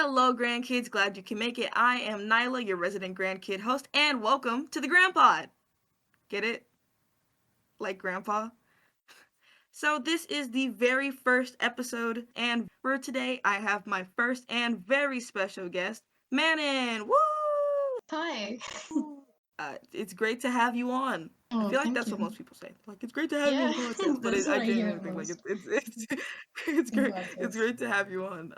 Hello, grandkids. Glad you can make it. I am Nyla, your resident grandkid host, and welcome to the Grandpod. Get it? Like grandpa? So, this is the very first episode, and for today, I have my first and very special guest, Manon. Woo! Hi. It's great to have you on. I Oh, feel like thank that's what you. most people say. Like, it's great to have you on Yeah, the podcast, but that's I what I hear genuinely the think like most it's it's in great. It's podcasts. great to have you on.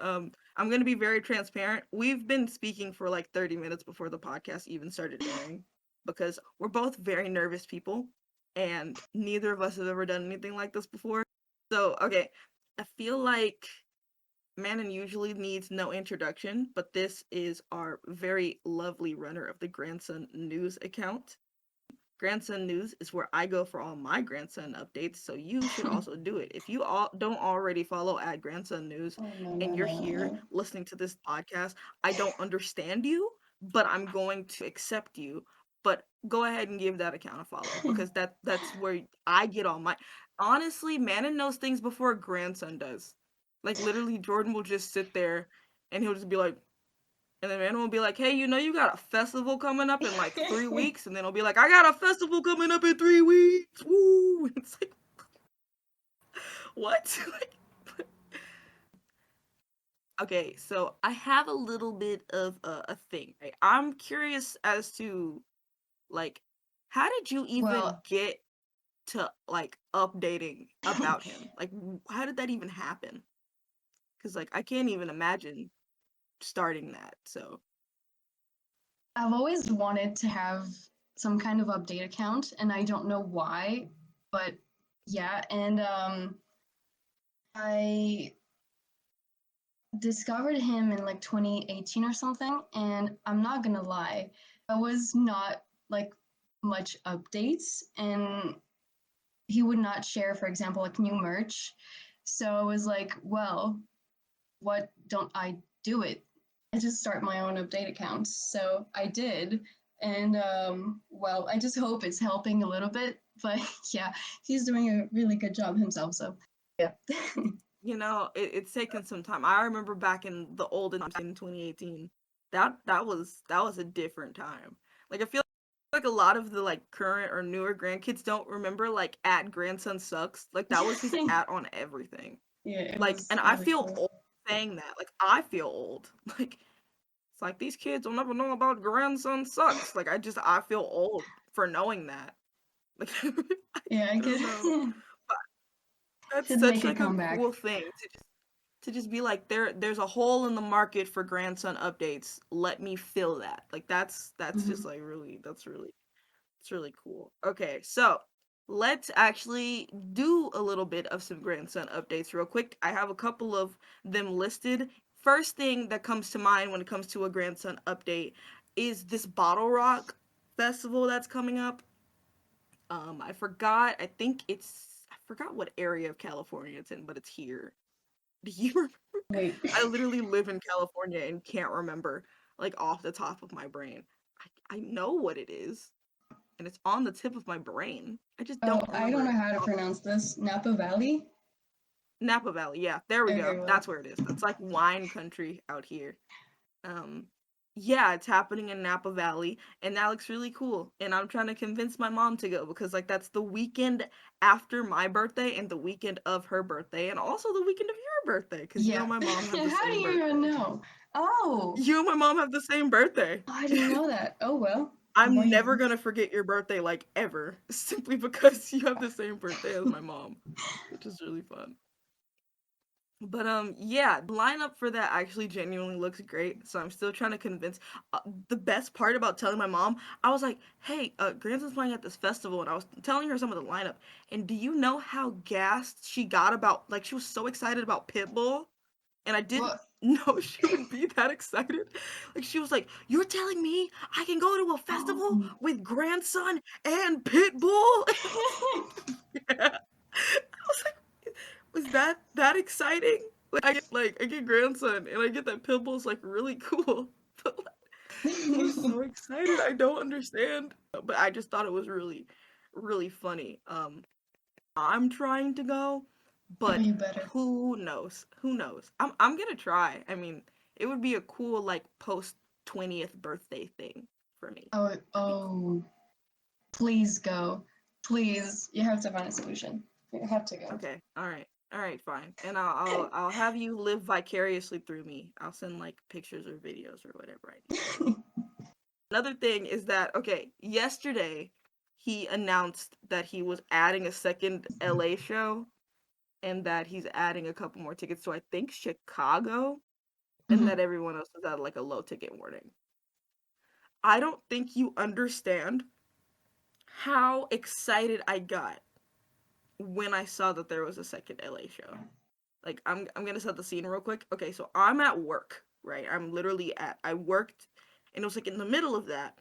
I'm gonna be very transparent. We've been speaking for like 30 minutes before the podcast even started airing because we're both very nervous people, and neither of us have ever done anything like this before. So, okay, I feel like Manon usually needs no introduction, but this is our very lovely runner of the Grandson News account. Grandson News is where I go for all my grandson updates, so you should also do it. If you all don't already follow at Grandson News Oh no and no you're no no here no. listening to this podcast, I don't understand you, but I'm going to accept you. But go ahead and give that account a follow because that's where I get all my honestly, Manon knows things before grandson does. Like literally Jordan will just sit there and he'll just be like, and then Manon will be like, hey, you got a festival coming up in like 3 weeks. And then he'll be like, I got a festival coming up in 3 weeks. Woo. And it's like, what? Okay, so I have a little bit of a thing. Right? I'm curious as to, like, how did you even Well, get to, like, updating about him? Like, how did that even happen? Because, like, I can't even imagine starting that. So, I've always wanted to have some kind of update account, and I don't know why, but yeah, and I discovered him in like 2018 or something, and I'm not gonna lie, I was not like much updates, and he would not share, for example, like new merch. So I was like, well, what don't I do it? I just start my own update account. So I did. And well, I just hope it's helping a little bit. But yeah, he's doing a really good job himself. So yeah. it's taken some time. I remember back in the olden times in 2018, that was a different time. Like I feel like a lot of the like current or newer grandkids don't remember like at grandson sucks. Like that was his at on everything. Yeah, it Like, was and I really feel cool. old saying that. Like I feel old. Like it's like these kids will never know about grandson sucks. Like I feel old for knowing that. Like Yeah, I I don't could know. That's should such make a like a comeback. cool thing to just be like there's a hole in the market for grandson updates. Let me fill that. Like that's just Mm-hmm. like really that's really it's really cool. Okay, so let's actually do a little bit of some grandson updates real quick. I have a couple of them listed. First thing that comes to mind when it comes to a grandson update is this Bottle Rock festival that's coming up. I forgot. I forgot what area of California it's in, but it's here. Do you remember? Wait. I literally live in California and can't remember like off the top of my brain. I know what it is, and it's on the tip of my brain. I just Oh, don't I don't remember know it. how to Oh, pronounce this. Napa Valley? Napa Valley. Yeah, there we Okay, go. well. That's where it is. That's like wine country out here. Um, yeah, it's happening in Napa Valley, and that looks really cool. And I'm trying to convince my mom to go because like that's the weekend after my birthday and the weekend of her birthday, and also the weekend of your birthday because you Yeah. and my mom have the How do same you even birthday. know? Oh, You and my mom have the same birthday. I didn't know that. Oh well. The more I'm you never know. gonna forget your birthday like ever, simply because you have the same birthday as my mom, which is really fun. But yeah, the lineup for that actually genuinely looks great. So I'm still trying to convince. The best part about telling my mom, I was like, "Hey, Grandson's playing at this festival," and I was telling her some of the lineup. And do you know how gassed she got about? Like, she was so excited about Pitbull, and I didn't What? know she would be that excited. Like, she was like, "You're telling me I can go to a festival Oh. with Grandson and Pitbull?" And I was like, "Yeah." I was like, was that exciting? Like I get grandson and I get that Pitbull's like really cool. But like, she was so excited. I don't understand. But I just thought it was really, really funny. I'm trying to go, Oh, but you better. who knows? Who knows? I'm gonna try. I mean, It would be a cool like post 20th birthday thing for me. Oh, That'd be cool. oh, please go. Please, you have to find a solution. You have to go. Okay, all right, fine. And I'll have you live vicariously through me. I'll send like pictures or videos or whatever I need. Another thing is that okay, yesterday he announced that he was adding a second LA show and that he's adding a couple more tickets to I think Chicago and Mhm. that everyone else is at like a low ticket warning. I don't think you understand how excited I got when I saw that there was a second LA show. Like I'm gonna set the scene real quick. Okay, so I'm at work, right? I'm literally I worked and it was like in the middle of that.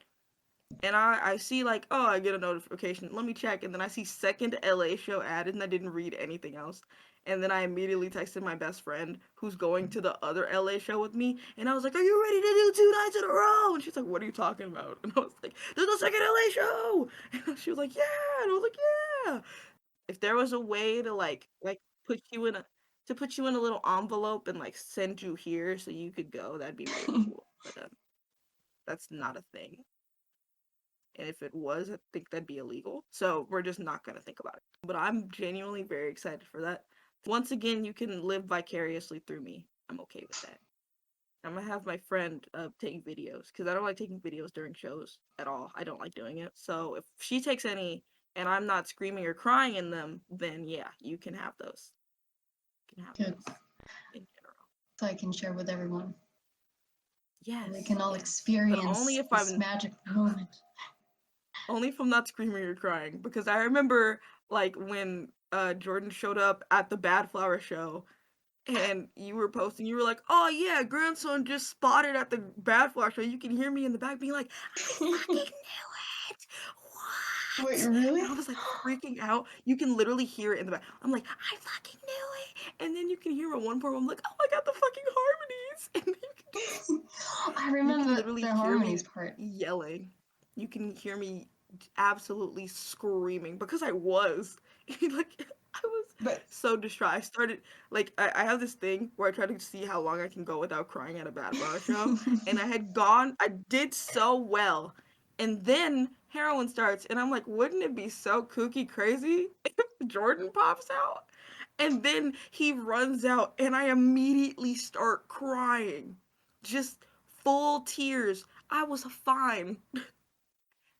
And I see like, oh, I get a notification. Let me check. And then I see second LA show added and I didn't read anything else. And then I immediately texted my best friend who's going to the other LA show with me. And I was like, are you ready to do 2 nights in a row? And she's like, what are you talking about? And I was like, there's a second LA show. And she was like, yeah. And I was like, yeah. If there was a way to like put you in a to put you in a little envelope and like send you here so you could go, that'd be really cool. But that's not a thing. And if it was, I think that'd be illegal. So we're just not gonna think about it. But I'm genuinely very excited for that. Once again, you can live vicariously through me. I'm okay with that. I'm gonna have my friend take videos because I don't like taking videos during shows at all. I don't like doing it. So if she takes any and I'm not screaming or crying in them, then yeah, you can have those. You can have Good. those in general. So I can share with everyone. And we Yes, can all yes. But only experience if this I'm magic moment. only if I'm not screaming or crying. Because I remember like when Jordan showed up at the Bad Flower show and you were posting, you were like, oh yeah, grandson just spotted at the Bad Flower show. You can hear me in the back being like, I fucking knew it. Wait, What? really? And I was like freaking out. You can literally hear it in the back. I'm like, I fucking knew it. And then you can hear at one point, I'm like, oh, I got the fucking harmonies. And then I you can remember literally the hear harmonies me part. yelling. You can hear me absolutely screaming because I was like I was But so distraught. I started like I have this thing where I try to see how long I can go without crying at a Bad Flower show, and I did so well, and then heroin starts, and I'm like, wouldn't it be so kooky crazy if Jordan pops out? And then he runs out, and I immediately start crying. Just full tears. I was fine.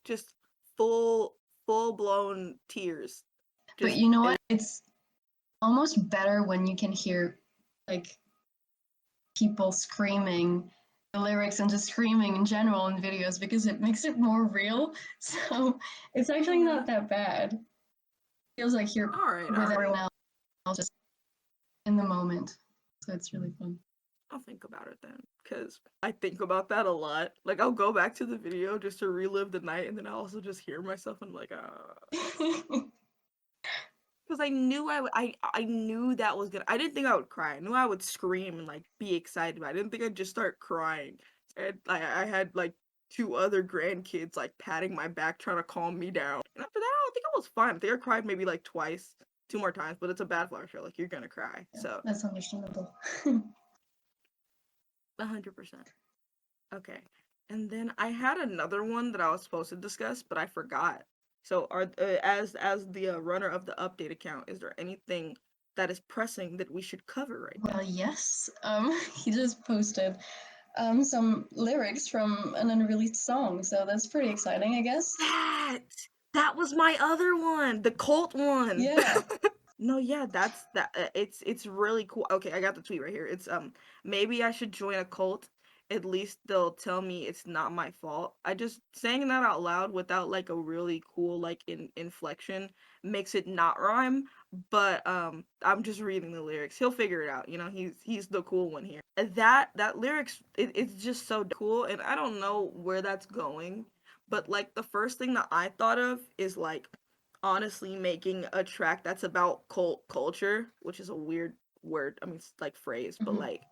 Just full full blown tears. but Just you know what? It's almost better when you can hear like people screaming the lyrics and just screaming in general in videos because it makes it more real. So it's actually not that bad. Feels like you're all right, all with right. everyone else just in the moment. So it's really fun. I'll think about it then, because I think about that a lot. Like I'll go back to the video just to relive the night, and then I'll also just hear myself and I'm like, because I knew I knew that was gonna. I didn't think I would cry. I knew I would scream and like be excited, but I didn't think I'd just start crying. And I had like two other grandkids like patting my back trying to calm me down. And after that, I don't think I was fine. I think I cried maybe like twice, two more times. But it's a Bad Flower show. Like you're gonna cry. Yeah, So that's understandable. 100%. Okay. And then I had another one that I was supposed to discuss, but I forgot. So, as the runner of the update account, is there anything that is pressing that we should cover right Well, now? yes. He just posted some lyrics from an unreleased song, so that's pretty exciting, I guess. That that was my other one, the Cult one. Yeah. No, yeah, that's that. It's really cool. Okay, I got the tweet right here. It's maybe I should join a cult. At least they'll tell me it's not my fault. I just saying that out loud without like a really cool like inflection makes it not rhyme. But I'm just reading the lyrics. He'll figure it out. You know, he's the cool one here. That lyrics it's just so cool, and I don't know where that's going. But like the first thing that I thought of is like honestly making a track that's about cult culture, which is a weird word. I mean, it's like phrase, but Mhm. like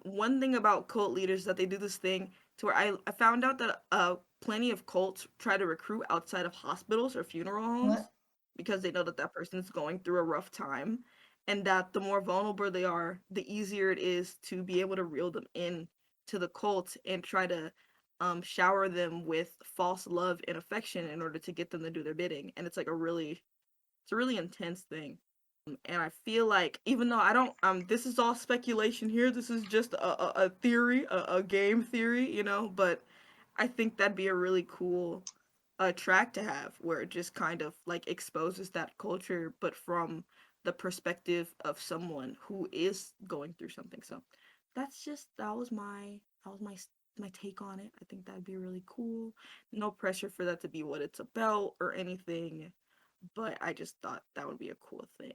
one thing about cult leaders is that they do this thing to where I found out that plenty of cults try to recruit outside of hospitals or funeral homes What? because they know that that person's going through a rough time. and that the more vulnerable they are, the easier it is to be able to reel them in to the cult and try to shower them with false love and affection in order to get them to do their bidding. And it's like it's a really intense thing. And I feel like, even though I don't, this is all speculation here. This is just a theory, a game theory, you know. But I think that'd be a really cool track to have, where it just kind of like exposes that culture, but from the perspective of someone who is going through something. So that was my take on it. I think that'd be really cool. No pressure for that to be what it's about or anything, but I just thought that would be a cool thing.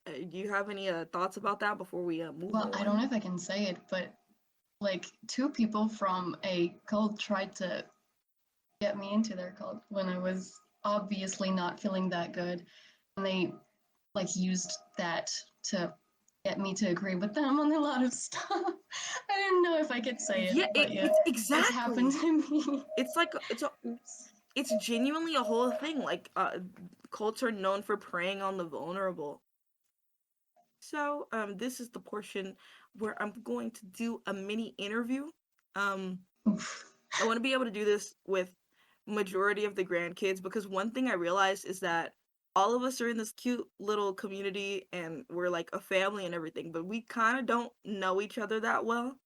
Do you have any thoughts about that before we move Well, I don't know on? if I can say it, but like two people from a cult tried to get me into their cult when I was obviously not feeling that good. And they like used that to get me to agree with them on a lot of stuff. I didn't know if I could say it, Yeah, but yeah, it's it's happened exactly. to me. It's like Oops. it's genuinely a whole thing. Like cults are known for preying on the vulnerable. So this is the portion where I'm going to do a mini interview. Um, Oof. I want to be able to do this with majority of the grandkids, because one thing I realized is that all of us are in this cute little community and we're like a family and everything, but we kind of don't know each other that well.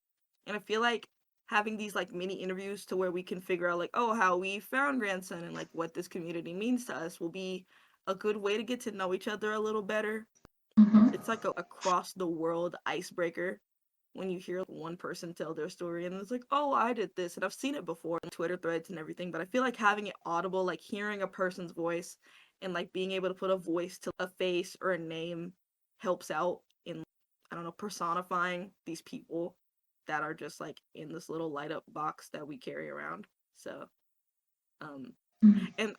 And I feel like having these like mini interviews to where we can figure out like, oh, how we found grandson and like what this community means to us will be a good way to get to know each other a little better. Mhm. It's like a across the world icebreaker when you hear one person tell their story and it's like, oh, I did this, and I've seen it before in Twitter threads and everything, but I feel like having it audible, like hearing a person's voice and like being able to put a voice to a face or a name helps out in, I don't know, personifying these people that are just like in this little light up box that we carry around. So um Mhm. and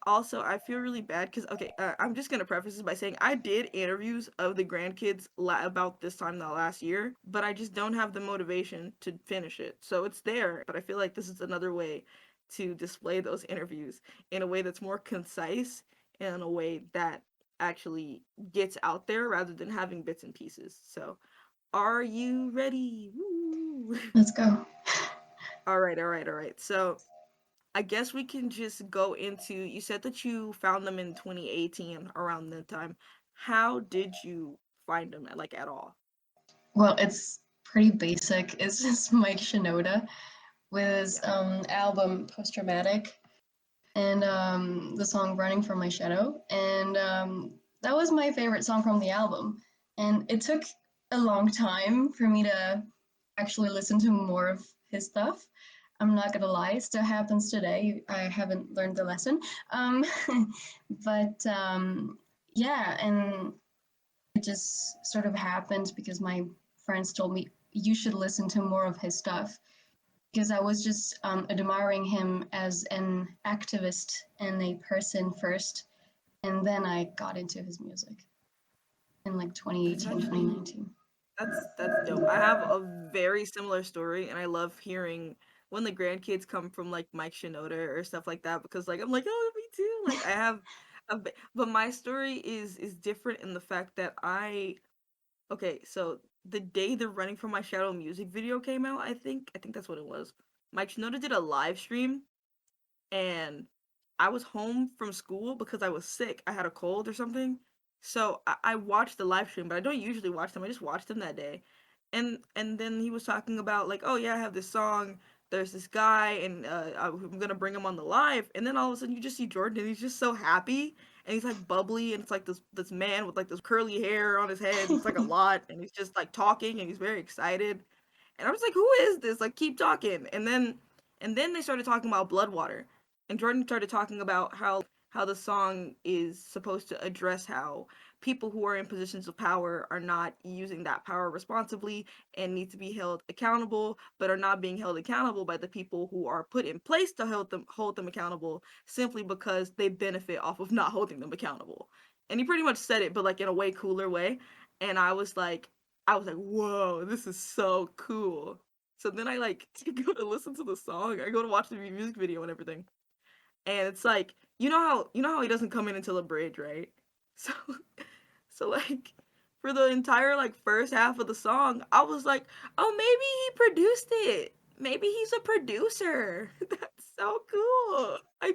also, I feel really bad because, okay, I'm just gonna preface this by saying I did interviews of the grandkids about this time the last year, but I just don't have the motivation to finish it. So it's there, but I feel like this is another way to display those interviews in a way that's more concise and in a way that actually gets out there rather than having bits and pieces. So, are you ready? Woo! Let's go. All right, all right, all right. So, I guess we can just go into, you said that you found them in 2018 around that time. How did you find them like at all? Well, it's pretty basic. It's just Mike Shinoda with his Yeah. album Post Traumatic and the song Running from My Shadow. And that was my favorite song from the album. And it took a long time for me to actually listen to more of his stuff. I'm not gonna lie, it still happens today. I haven't learned the lesson. Um, but yeah, and it just sort of happened because my friends told me you should listen to more of his stuff because I was just admiring him as an activist and a person first, and then I got into his music in like That's 2018, actually 2019. that's dope. I have a very similar story, and I love hearing when the grandkids come from like Mike Shinoda or stuff like that, because like I'm like, oh, me too. Like I have but my story is different in the fact that okay, so the day the Running from My Shadow music video came out, I think that's what it was. Mike Shinoda did a live stream, and I was home from school because I was sick. I had a cold or something. So I watched the live stream, but I don't usually watch them. I just watched them that day. And then he was talking about like, oh yeah, I have this song. There's this guy, and I'm gonna bring him on the live. And then all of a sudden, you just see Jordan, and he's just so happy, and he's like bubbly, and it's like this man with like this curly hair on his head. And it's like a lot, and he's just like talking, and he's very excited. And I was like, who is this? Like, keep talking. And then they started talking about Bloodwater. And Jordan started talking about how the song is supposed to address how people who are in positions of power are not using that power responsibly and need to be held accountable, but are not being held accountable by the people who are put in place to hold them accountable simply because they benefit off of not holding them accountable. And he pretty much said it, but like in a way cooler way. And I was like, whoa, this is so cool. So then I like go to listen to the song. I go to watch the music video and everything. And it's like, you know how he doesn't come in until the bridge, right? So so like for the entire like first half of the song, I was like, oh, maybe he produced it. Maybe he's a producer. That's so cool. I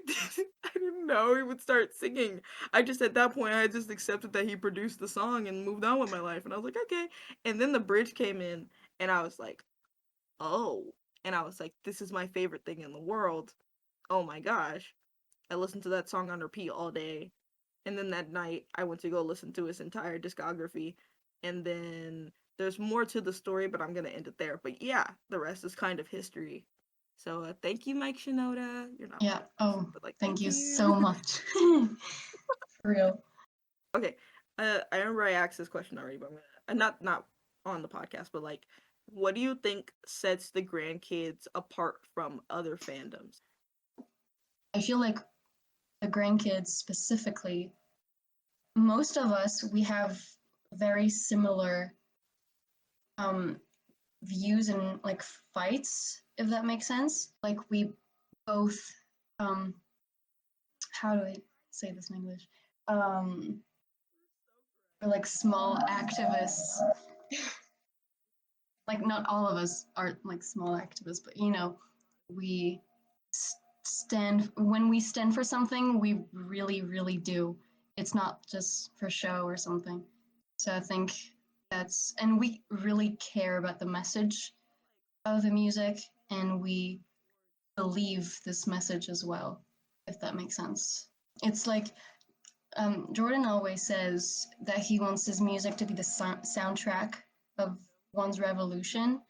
didn't know he would start singing. I just at that point I just accepted that he produced the song and moved on with my life. And I was like, okay. And then the bridge came in, and I was like, oh. And I was like, this is my favorite thing in the world. Oh my gosh. I listened to that song on repeat all day. And then that night, I went to go listen to his entire discography. And then there's more to the story, but I'm going to end it there. But yeah, the rest is kind of history. So thank you, Mike Shinoda. You're not Yeah. my person, Oh, but like, thank thank you you. so much. For real. Okay. I remember I asked this question already, but I'm gonna, not on the podcast, but like, what do you think sets the grandkids apart from other fandoms? I feel like the grandkids specifically, most of us, we have very similar um, views and like fights, if that makes sense. Like we both, um, how do I say this in English? We're like small activists. Like not all of us are like small activists, but you know, we stand when we stand for something, we really, really do. It's not just for show or something. So I think that's, and we really care about the message of the music, and we believe this message as well, if that makes sense. It's like Jordan always says that he wants his music to be the soundtrack of one's revolution.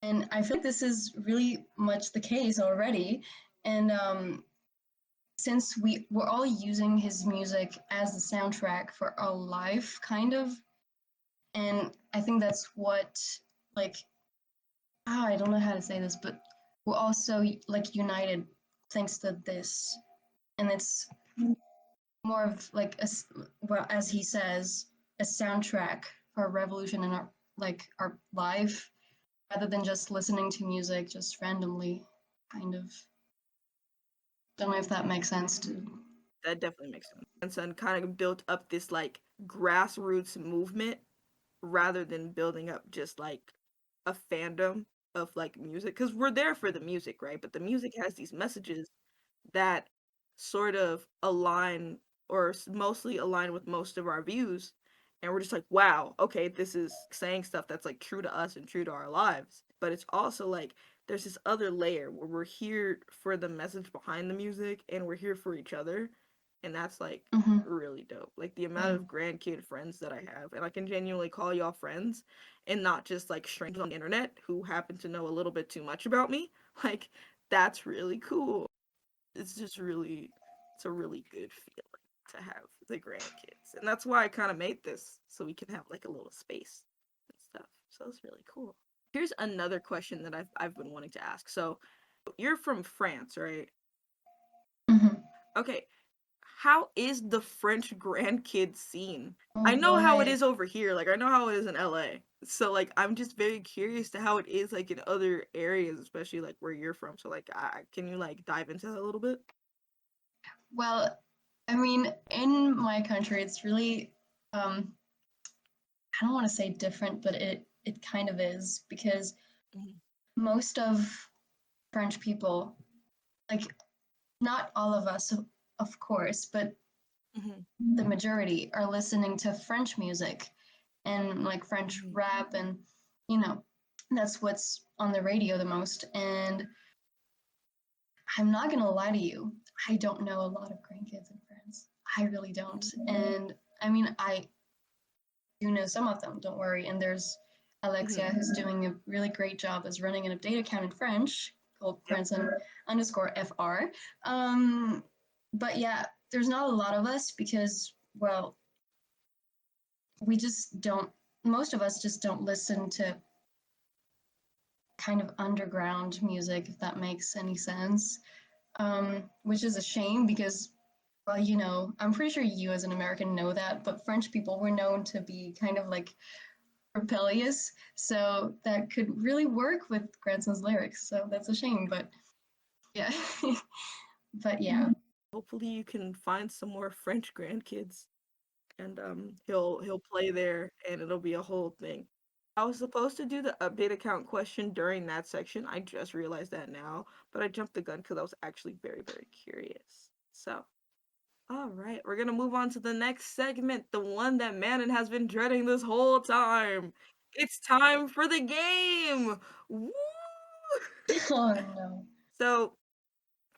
And I feel like this is really much the case already. And since we're all using his music as the soundtrack for our life, kind of, and I think that's what, like, I don't know how to say this, but we're also like united thanks to this. And it's more of like a, well, as he says, a soundtrack for a revolution in our like our life, rather than just listening to music just randomly, kind of. Don't know if that makes sense to. That definitely makes sense. And so kind of built up this like grassroots movement rather than building up just like a fandom of like music, because we're there for the music, right? But the music has these messages that sort of align or mostly align with most of our views, and we're just like, wow, okay, this is saying stuff that's like true to us and true to our lives. But it's also like there's this other layer where we're here for the message behind the music, and we're here for each other, and that's like Mm-hmm. really dope. Like the amount Yeah. of grandkid friends that I have, and I can genuinely call y'all friends, and not just like strangers on the internet who happen to know a little bit too much about me. Like that's really cool. It's just really, it's a really good feeling to have the grandkids, and that's why I kind of made this so we can have like a little space and stuff. So it's really cool. Here's another question that I've been wanting to ask. So you're from France, right? Mm-hmm. Okay, how is the French grandkid scene? Oh I know how it boy. is over here. Like I know how it is in LA. So like I'm just very curious to how it is like in other areas, especially like where you're from. So like can you like dive into that a little bit? Well, I mean, in my country, it's really, I don't want to say different, but it kind of is because Mhm. most of French people, like not all of us, of course, but Mhm. the majority are listening to French music and like French Mhm. rap, and you know, that's what's on the radio the most. And I'm not gonna lie to you, I don't know a lot of grandkids in France. I really don't. Mhm. And I mean, I do know some of them, don't worry. And there's Alexia, Mhm. who's doing a really great job as running an update account in French called Yep. Branson_FR. Um, but yeah, there's not a lot of us because, well, we just don't, most of us just don't listen to kind of underground music, if that makes any sense. Which is a shame because, well, you know, I'm pretty sure you as an American know that, but French people were known to be kind of like rebellious, so that could really work with Granson's lyrics. So that's a shame, but yeah, but yeah. Hopefully you can find some more French grandkids. and he'll play there, and it'll be a whole thing. I was supposed to do the update account question during that section. I just realized that now, but I jumped the gun because I was actually very, very curious. So, all right, we're gonna move on to the next segment, the one that Manon has been dreading this whole time. It's time for the game. Woo! Oh no. So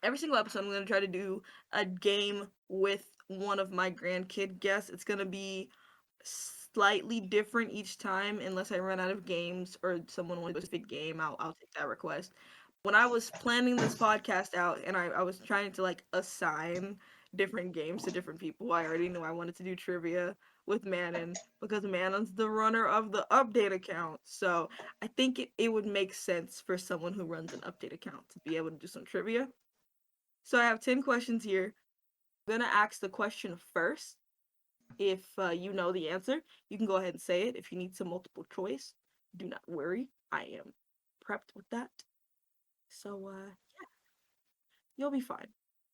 every single episode, I'm gonna try to do a game with one of my grandkid guests. It's gonna be slightly different each time, unless I run out of games or someone wants a specific game. I'll take that request. When I was planning this podcast out and I was trying to like assign different games to different people, I already knew I wanted to do trivia with Manon because Manon's the runner of the update account. So I think it would make sense for someone who runs an update account to be able to do some trivia. So I have 10 questions here. I'm gonna ask the question first. If you know the answer, you can go ahead and say it. If you need some multiple choice, do not worry. I am prepped with that. So yeah, you'll be fine.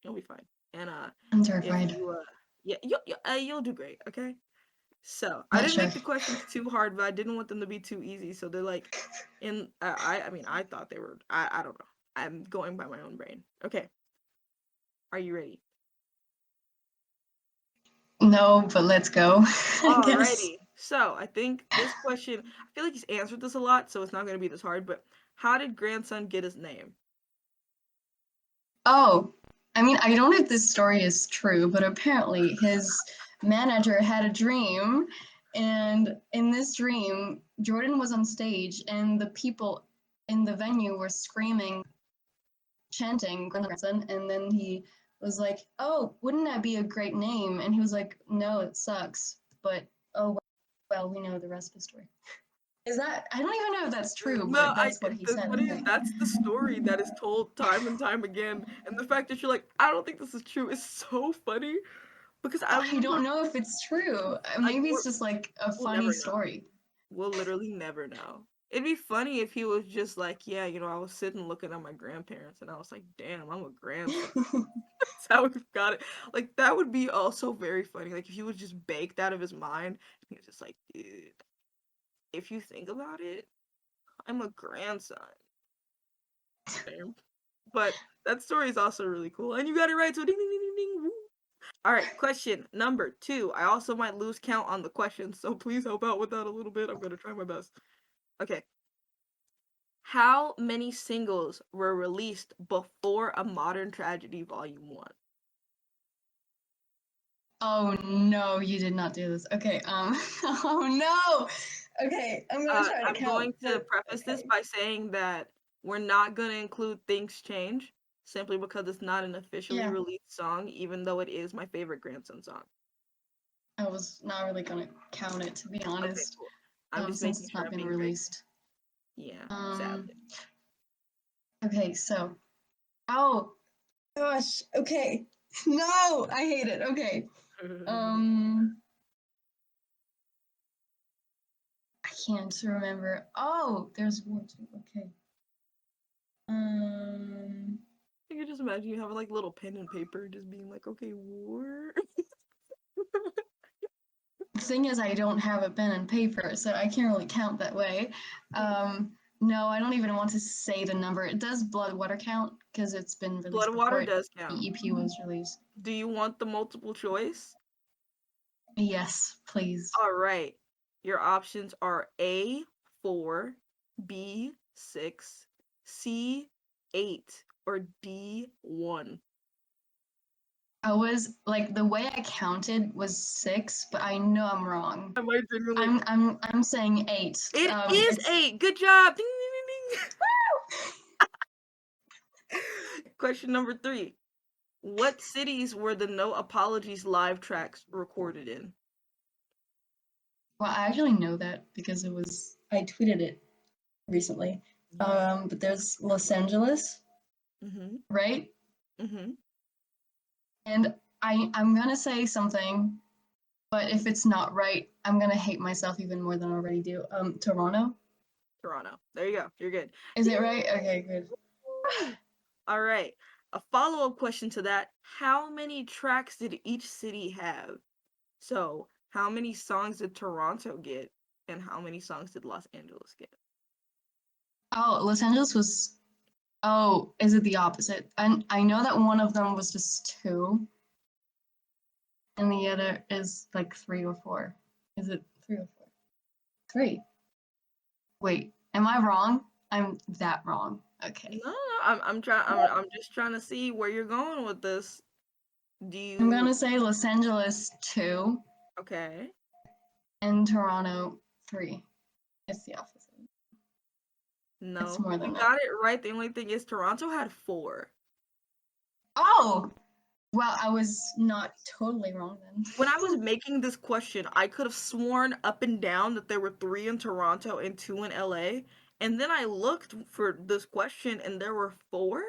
You'll be fine. And I'm if terrified. you yeah, you'll do great. Okay. So I Not didn't sure. make the questions too hard, but I didn't want them to be too easy. So they're like, in I mean I thought they were. I don't know. I'm going by my own brain. Okay. Are you ready? No, but let's go. I guess. Alrighty. So I think this question, I feel like he's answered this a lot, so it's not going to be this hard. But how did grandson get his name? Oh, I mean, I don't know if this story is true, but apparently his manager had a dream, and in this dream, Jordan was on stage, and the people in the venue were screaming, chanting grandson, and then he was like, "Oh, wouldn't that be a great name?" And he was like, "No, it sucks, but oh well, we know the rest of the story." Is that? I don't even know if that's true, No, but that's what he the said. funny is that's the story that is told time and time again, and the fact that you're like, I don't think this is true is so funny because I I remember don't know if it's true. like Maybe it's just like a we'll funny never know. story. We'll literally never know. It'd be funny if he was just like, yeah, I was sitting looking at my grandparents and I was like, damn, I'm a grandson. That's how we got it. Like that would be also very funny. Like if he was just baked out of his mind, he was just like, dude, if you think about it, I'm a grandson. Damn. But that story is also really cool, and you got it right. So ding ding ding ding ding. Woo. All right, question number 2. I also might lose count on the questions, so please help out with that a little bit. I'm gonna try my best. Okay. How many singles were released before A Modern Tragedy Volume 1? Oh no, you did not do this. Okay, oh no. Okay, I'm gonna try to I'm count, going to but preface this okay. by saying that we're not going to include Things Change simply because it's not an officially Yeah, released song, even though it is my favorite grandson song. I was not really gonna count it, to be Okay, honest, cool. I'm just since making it's sure not I'm been being very released. yeah, Um, sadly. okay, so, oh gosh, okay. No, I hate it. Okay. Um, I can't remember. Oh, there's one, two. Okay. Um, I can just imagine you having like little pen and paper, just being like, okay, war. the thing is, I don't have a pen and paper, so I can't really count that way. No, I don't even want to say the number. It does blood water count because it's been Blood released of Water before does the count. EP was released. Do you want the multiple choice? Yes, please. All right. Your options are A4, B6, C8, or D1. I was like the way I counted was 6, but I know I'm wrong. I might genuinely. I'm saying 8. It is It's 8. Good job. Ding, ding, ding, ding. Question number 3. What cities were the No Apologies live tracks recorded in? well, I actually know that because I tweeted it recently. But there's Los Angeles, Mm-hmm. right? Mm-hmm. And I'm gonna say something, but if it's not right, I'm gonna hate myself even more than I already do. Toronto. Toronto. There you go. You're good. Is it right? Okay, good. Woo! All right. A follow-up question to that. How many tracks did each city have? So, How many songs did Toronto get, and how many songs did Los Angeles get? Oh, Los Angeles was. Oh, is it the opposite? I know that one of them was just 2, and the other is like 3 or 4. Is it 3 or 4? 3. Wait, am I wrong? I'm that wrong. Okay. No, I'm just trying to see where you're going with this. Do I'm you? gonna say Los Angeles 2 Okay. and Toronto 3. It's the opposite. It's No, more you than that. got it right. The only thing is Toronto had 4. Oh! Well, I was not totally wrong then. When I was making this question, I could have sworn up and down that there were 3 in Toronto and 2 in LA. And then I looked for this question and there were 4,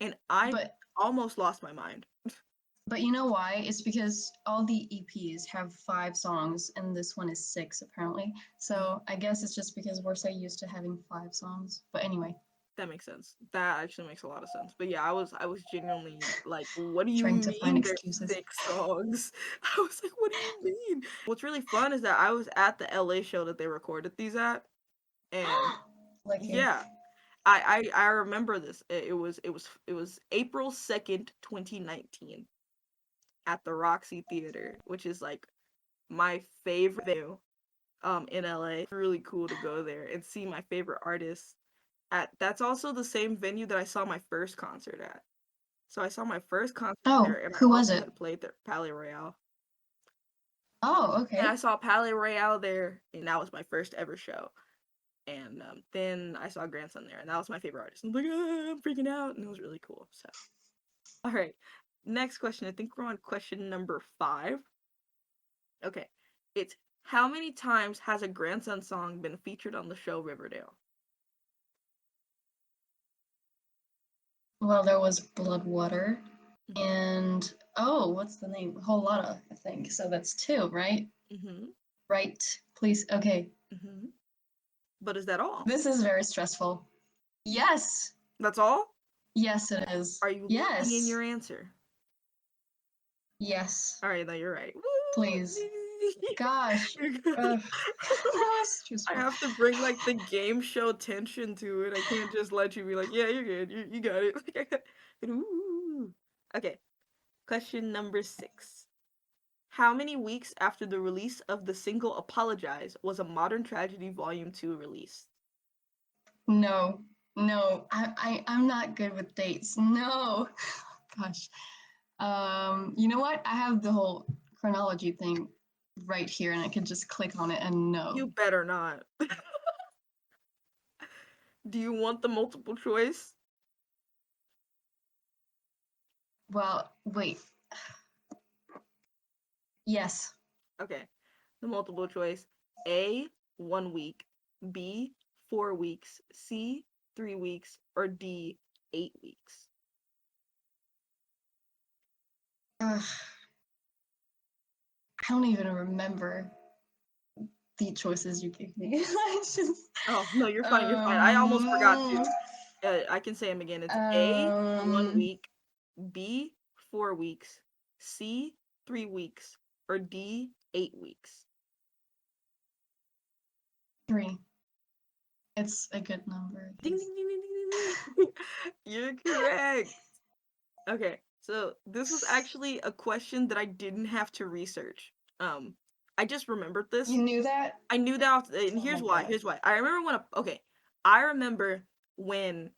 and I But almost lost my mind. But you know why? It's because all the EPs have 5 songs and this one is 6 apparently. So I guess it's just because we're so used to having 5 songs. But anyway, That makes sense. That actually makes a lot of sense. But yeah, I was genuinely like, what do you trying to find mean there's excuses. 6 songs? I was like, what do you mean? What's really fun is that I was at the LA show that they recorded these at, and Lucky. yeah, I remember this. It was April 2nd, 2019, at the Roxy Theater, which is like my favorite venue in LA. It's really cool to go there and see my favorite artists at. That's also the same venue that I saw my first concert at. So I saw my first concert Oh, there, and I who was also it? had played there, Palais Royale. Oh, And I okay. saw Palais Royale there, and that was my first ever show. And then I saw Grandson there, and that was my favorite artist. I'm like, "Ah, I'm freaking out," and it was really cool. So, all right, next question. I think we're on question number 5. Okay, it's how many times has a Grandson song been featured on the show Riverdale? Well, there was Bloodwater Mm-hmm. and oh, what's the name? Whole Lotta, I think. So that's 2, right? Mm-hmm. Right. Please. Okay. Mm-hmm. But is that all? This is very stressful. Yes. That's all? Yes, it is. Are you locking in Yes. your answer? Yes. All right, no, you're right. Please. Woo! Gosh. You're good. That was I stressful. have to bring like the game show tension to it. I can't just let you be like, yeah, you're good. You got it. Ooh. Okay, question number 6. How many weeks after the release of the single Apologize was A Modern Tragedy Volume 2 released? No. No. I'm not good with dates. No. Gosh. You know what? I have the whole chronology thing right here and I can just click on it and You know. better not. Do you want the multiple choice? Well, wait. Yes. Okay. The multiple choice. A, 1 week. B, 4 weeks. C, 3 weeks. Or D, 8 weeks. I don't even remember the choices you gave me. It's just, Oh, no, you're fine. You're fine. I almost forgot to. I can say them again. It's A, 1 um, week. B, 4 weeks. C, 3 weeks. Or D, 8 weeks. 3. It's a good number. Ding, ding, ding, ding, ding, ding, ding. You're correct. Okay, so this was actually a question that I didn't have to research. I just remembered this. You knew that? I knew that, and Oh my here's why. god. Here's why. I remember when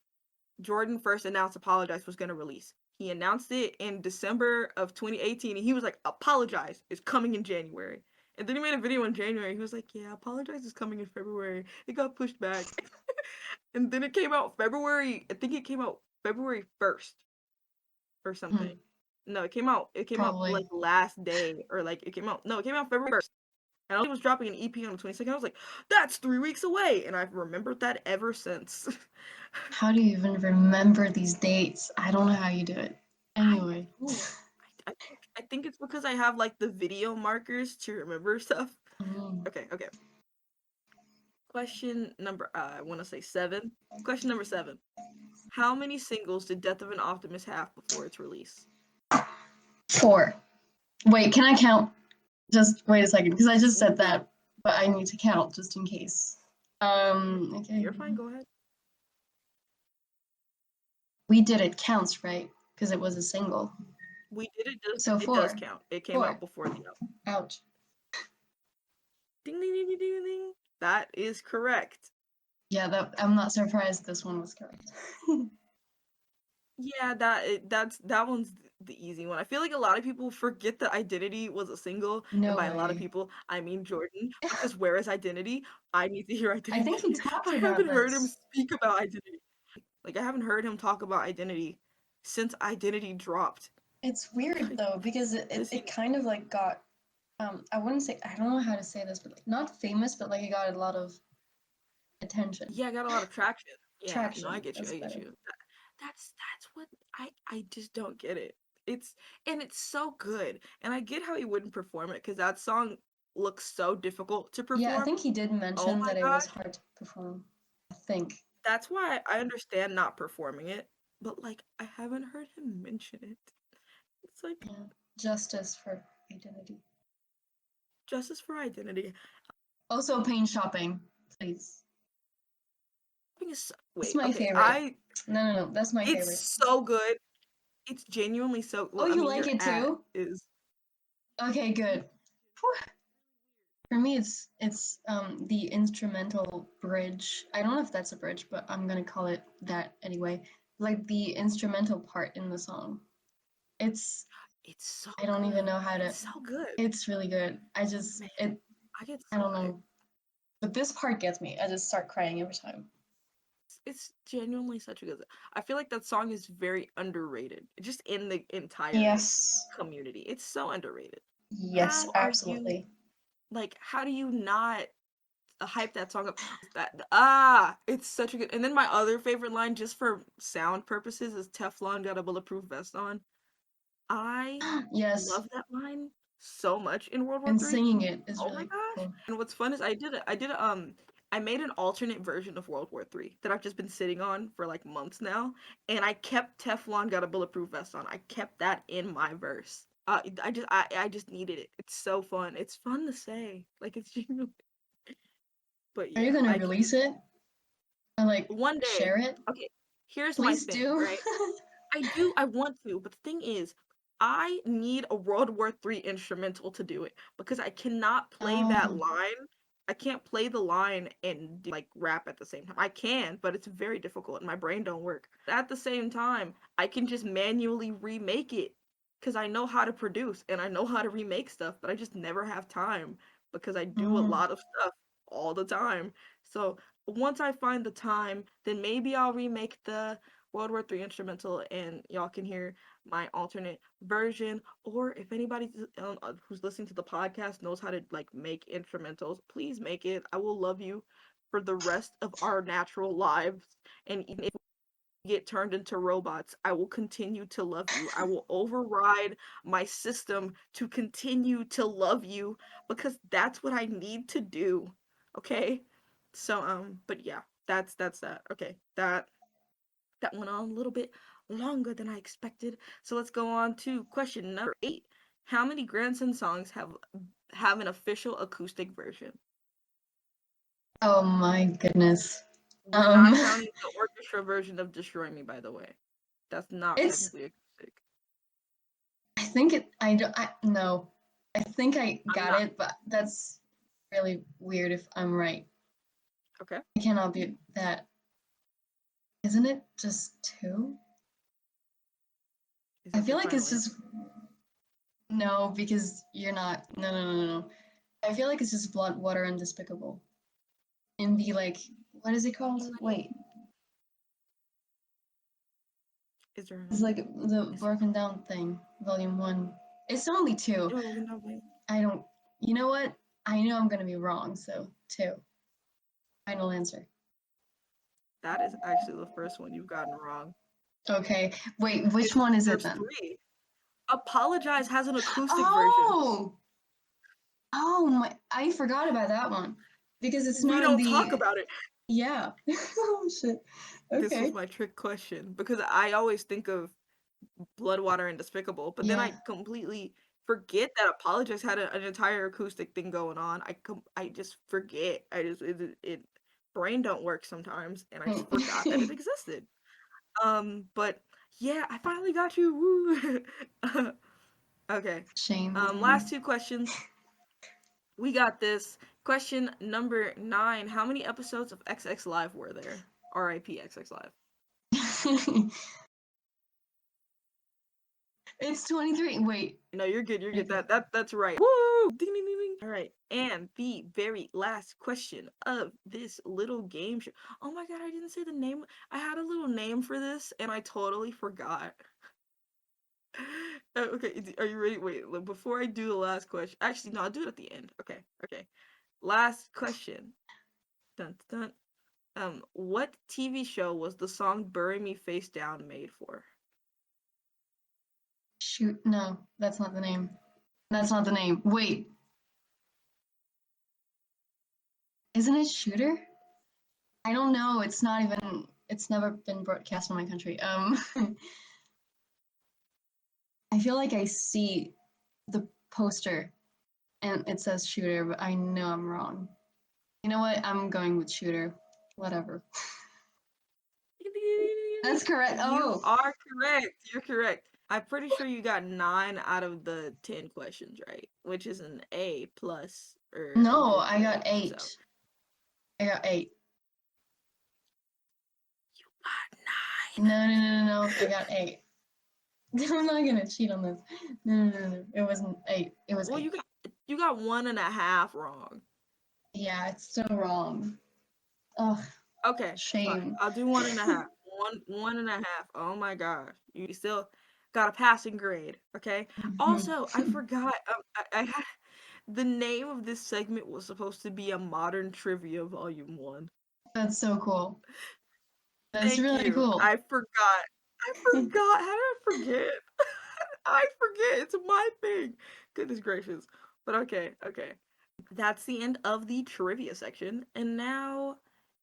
Jordan first announced Apologize was gonna release. He announced it in December of 2018, and he was like, "Apologize is coming in January." And then he made a video in January. He was like, "Yeah, Apologize is coming in February." It got pushed back, and then it came out February. I think it came out February 1st or something. Hmm, No, it came out probably. like last day, or like it came out February 1st. And I was dropping an EP on the 22nd. I was like, that's 3 weeks away. And I've remembered that ever since. How do you even remember these dates? I don't know how you do it. I Anyway. know. I think it's because I have like the video markers to remember stuff. Mm. Okay, okay. Question number I want to say 7. Question number 7. How many singles did Death of an Optimist have before its release? 4. Wait, can I count? Just wait a second, because I just said that, but I need to count just in case. Okay. You're fine, go ahead. We Did It counts, right? Because it was a single. We Did It does, So it does 4. count. It came 4. out before the album. Ouch. Ding ding ding ding ding ding. That is correct. Yeah, I'm not surprised this one was correct. Yeah, that one's the easy one. I feel like a lot of people forget that Identity was a single, and No by a lot of way. people, I mean Jordan, because where is Identity? I need to hear I think he Identity. talked I about haven't heard him this. speak about Identity. Like I haven't heard him talk about Identity since Identity dropped. It's weird Like, though, because does he? it kind of like got I wouldn't say, I don't know how to say this, but like not famous, but like it got a lot of attention. Yeah, I got a lot of traction. Yeah, no, I Traction. get you. That's I get better. you. That's what I just don't get it. It's so good, and I get how he wouldn't perform it because that song looks so difficult to Yeah, I perform. think he did Oh mention my that it was gosh, hard to perform. I think. that's why I understand not performing it, but like I haven't heard him mention it. It's like Yeah. Justice for Identity. Justice for Identity. Also, Pain Shopping, please. It's Wait, my okay, favorite. No, that's my favorite. it's so good. It's genuinely so. Oh, Well, I you mean, like your it at too? is Okay, good. For me, it's the instrumental bridge. I don't know if that's a bridge, but I'm gonna call it that anyway. Like the instrumental part in the song. It's it's so I don't even good. know how to. It's so good. It's really good. Man, I get I so don't hyped. know, but this part gets me. I just start crying every time. It's genuinely such a good. I feel like that song is very underrated, just in the entire Yes. community. It's so underrated. Yes, How are you absolutely. like? How do you not hype that song up? It's such a good. And then my other favorite line, just for sound purposes, is Teflon got a bulletproof vest on. I Yes, love that line so much in World War and Three. singing it is Oh my really gosh! cool. And what's fun is I made an alternate version of World War Three that I've just been sitting on for like months now, and I kept Teflon got a bulletproof vest on. I kept that in my verse. I just needed it. It's so fun. It's fun to say. Like it's genuinely. But Are you yeah, gonna I can release it or like one day. share it? Okay, here's my Please thing, do. right? I want to, but the thing is, I need a World War Three instrumental to do it because I cannot play that Oh, line. I can't play the line and do, like rap at the same time. I can, but it's very difficult and my brain don't work. At the same time, I can just manually remake it because I know how to produce and I know how to remake stuff, but I just never have time because I do a mm. lot of stuff all the time. So once I find the time, then maybe I'll remake the World War Three instrumental, and y'all can hear my alternate version. Or if anybody who's listening to the podcast knows how to like make instrumentals, please make it. I will love you for the rest of our natural lives. And even if we get turned into robots, I will continue to love you. I will override my system to continue to love you because that's what I need to do. Okay? So but yeah, that's that. Okay. That went on a little bit longer than I expected. So let's go on to question number 8. How many grandson songs have an official acoustic version? Oh my goodness. We're Um, not counting the orchestra version of Destroy Me, by the way. That's not it's. technically acoustic. I think it. I don't. I no. I think I I'm got not. it, but that's really weird if I'm right. Okay. It cannot be that. Isn't it just 2? Is I that feel your like final it's answer? just no, because you're not. No. I feel like it's just Blood, Water, and Despicable. And the like, what is it called? Wait, Is there it's another? like the Is there Broken Down thing, Volume 1. It's only 2. oh, no, wait. I don't. You know what? I know I'm gonna be wrong, so 2. Final answer. That is actually the first one you've gotten wrong. Okay. Wait, which one is it There's then? 3. Apologize has an acoustic version. Oh! Oh my! I forgot about that one because it's We not in don't talk the. about it. Yeah. Oh shit. This was Okay. my trick question because I always think of Blood, Water, and Despicable, but then Yeah. I completely forget that Apologize had an entire acoustic thing going on. I just forget. It brain don't work sometimes, and I just forgot that it existed. But yeah, I finally got you. Woo. Okay. Shame on Last me. two questions. We got this. Question number 9. How many episodes of XX Live were there? R.I.P. XX Live. It's 23. Wait. No, you're good. You're good. Okay. That's right. Woo! Ding ding ding ding. All right. And the very last question of this little game show. Oh my god, I didn't say the name. I had a little name for this and I totally forgot. Okay, are you ready? Wait, before I do the last question. Actually, no, I'll do it at the end. Okay. Okay. Last question. Dun dun. What TV show was the song "Bury Me Face Down" made for? Shoot. No, that's not the name. That's not the name. Wait. Isn't it Shooter? I don't know. It's not even. It's never been broadcast in my country. I feel like I see the poster and it says Shooter, but I know I'm wrong. You know what? I'm going with Shooter. Whatever. That's correct. You Oh. are correct. You're correct. I'm pretty sure you got 9 out of the 10 questions right, which is an A plus or a No, good I got grade. 8. So I got 8. you got 9. No. I got 8. I'm not gonna cheat on this. No. It wasn't 8. It was Well, 8. you got 1.5 wrong. Yeah, it's still wrong. Ugh, Okay, fine. shame. I'll do 1.5. 1.5. Oh my gosh, you still got a passing grade. Okay. Also, I forgot. I had the name of this segment was supposed to be a modern trivia volume 1. That's so cool. That's Thank really you. cool. I forgot. I forgot. How did I forget? I forget. It's my thing. Goodness gracious. But okay, okay. That's the end of the trivia section. And now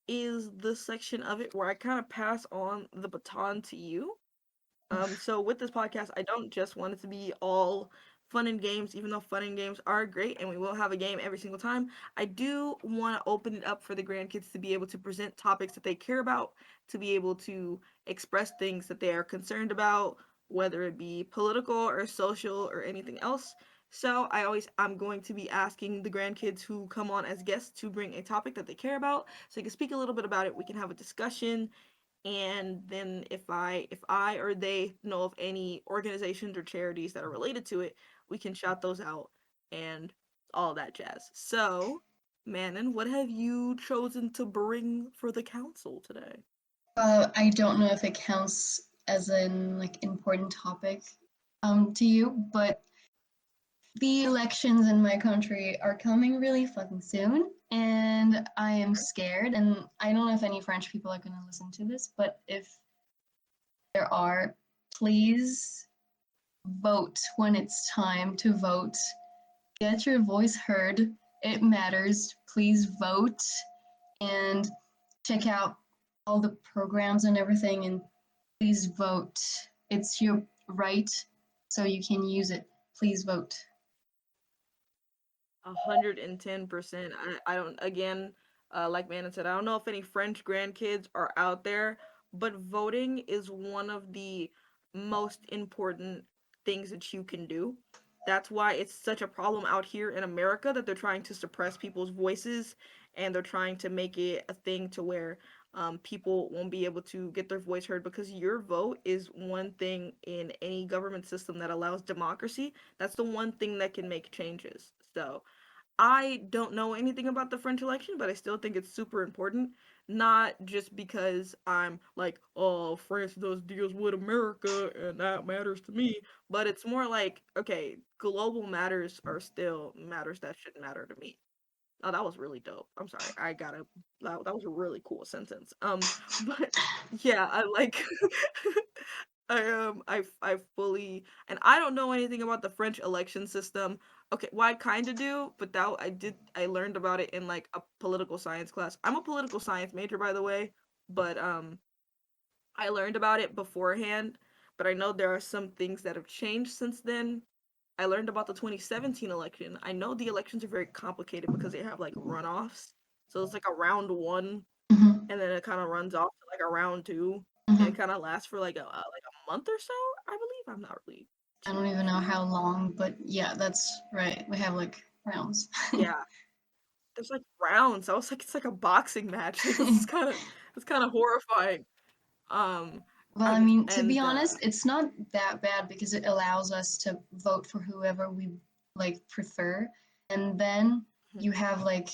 is the section of it where I kind of pass on the baton to you. So with this podcast, I don't just want it to be all fun and games, even though fun and games are great and we will have a game every single time. I do want to open it up for the grandkids to be able to present topics that they care about, to be able to express things that they are concerned about, whether it be political or social or anything else. So I'm going to be asking the grandkids who come on as guests to bring a topic that they care about, so you can speak a little bit about it. We can have a discussion, and then if I or they know of any organizations or charities that are related to it, we can shout those out and all that jazz. So, Manon, what have you chosen to bring for the council today? I don't know if it counts as an like important topic to you, but the elections in my country are coming really fucking soon, and I am scared. And I don't know if any French people are going to listen to this, but if there are, please vote when it's time to vote. Get your voice heard. It matters. Please vote and check out all the programs and everything, and please vote. It's your right, so you can use it. Please vote. 110%. I don't, again, like Manon said, I don't know if any French grandkids are out there, but voting is one of the most important things that you can do. That's why it's such a problem out here in America that they're trying to suppress people's voices, and they're trying to make it a thing to where people won't be able to get their voice heard, because your vote is one thing in any government system that allows democracy. That's the one thing that can make changes. So I don't know anything about the French election, but I still think it's super important. Not just because I'm like, oh, France does deals with America and that matters to me, but it's more like, okay, global matters are still matters that should matter to me. Oh, that was really dope. I'm sorry. That was a really cool sentence. But yeah, I like I fully, and I don't know anything about the French election system. Okay, well I kind of do, but that I learned about it in like a political science class. I'm a political science major, by the way, but I learned about it beforehand, but I know there are some things that have changed since then. I learned about the 2017 election. I know the elections are very complicated because they have like runoffs. So it's like a round one, Mm-hmm. and then it kind of runs off to like a round two, and Mm-hmm. it kind of lasts for like a month or so, I believe. I'm not really I too don't even know sure. how long, but yeah, that's right. We have like rounds. Yeah, there's like rounds. I was like, it's like a boxing match. Like it's kind of horrifying. Um, Well, I I'm mean, to be and honest, it's not that bad because it allows us to vote for whoever we like prefer. And then you have like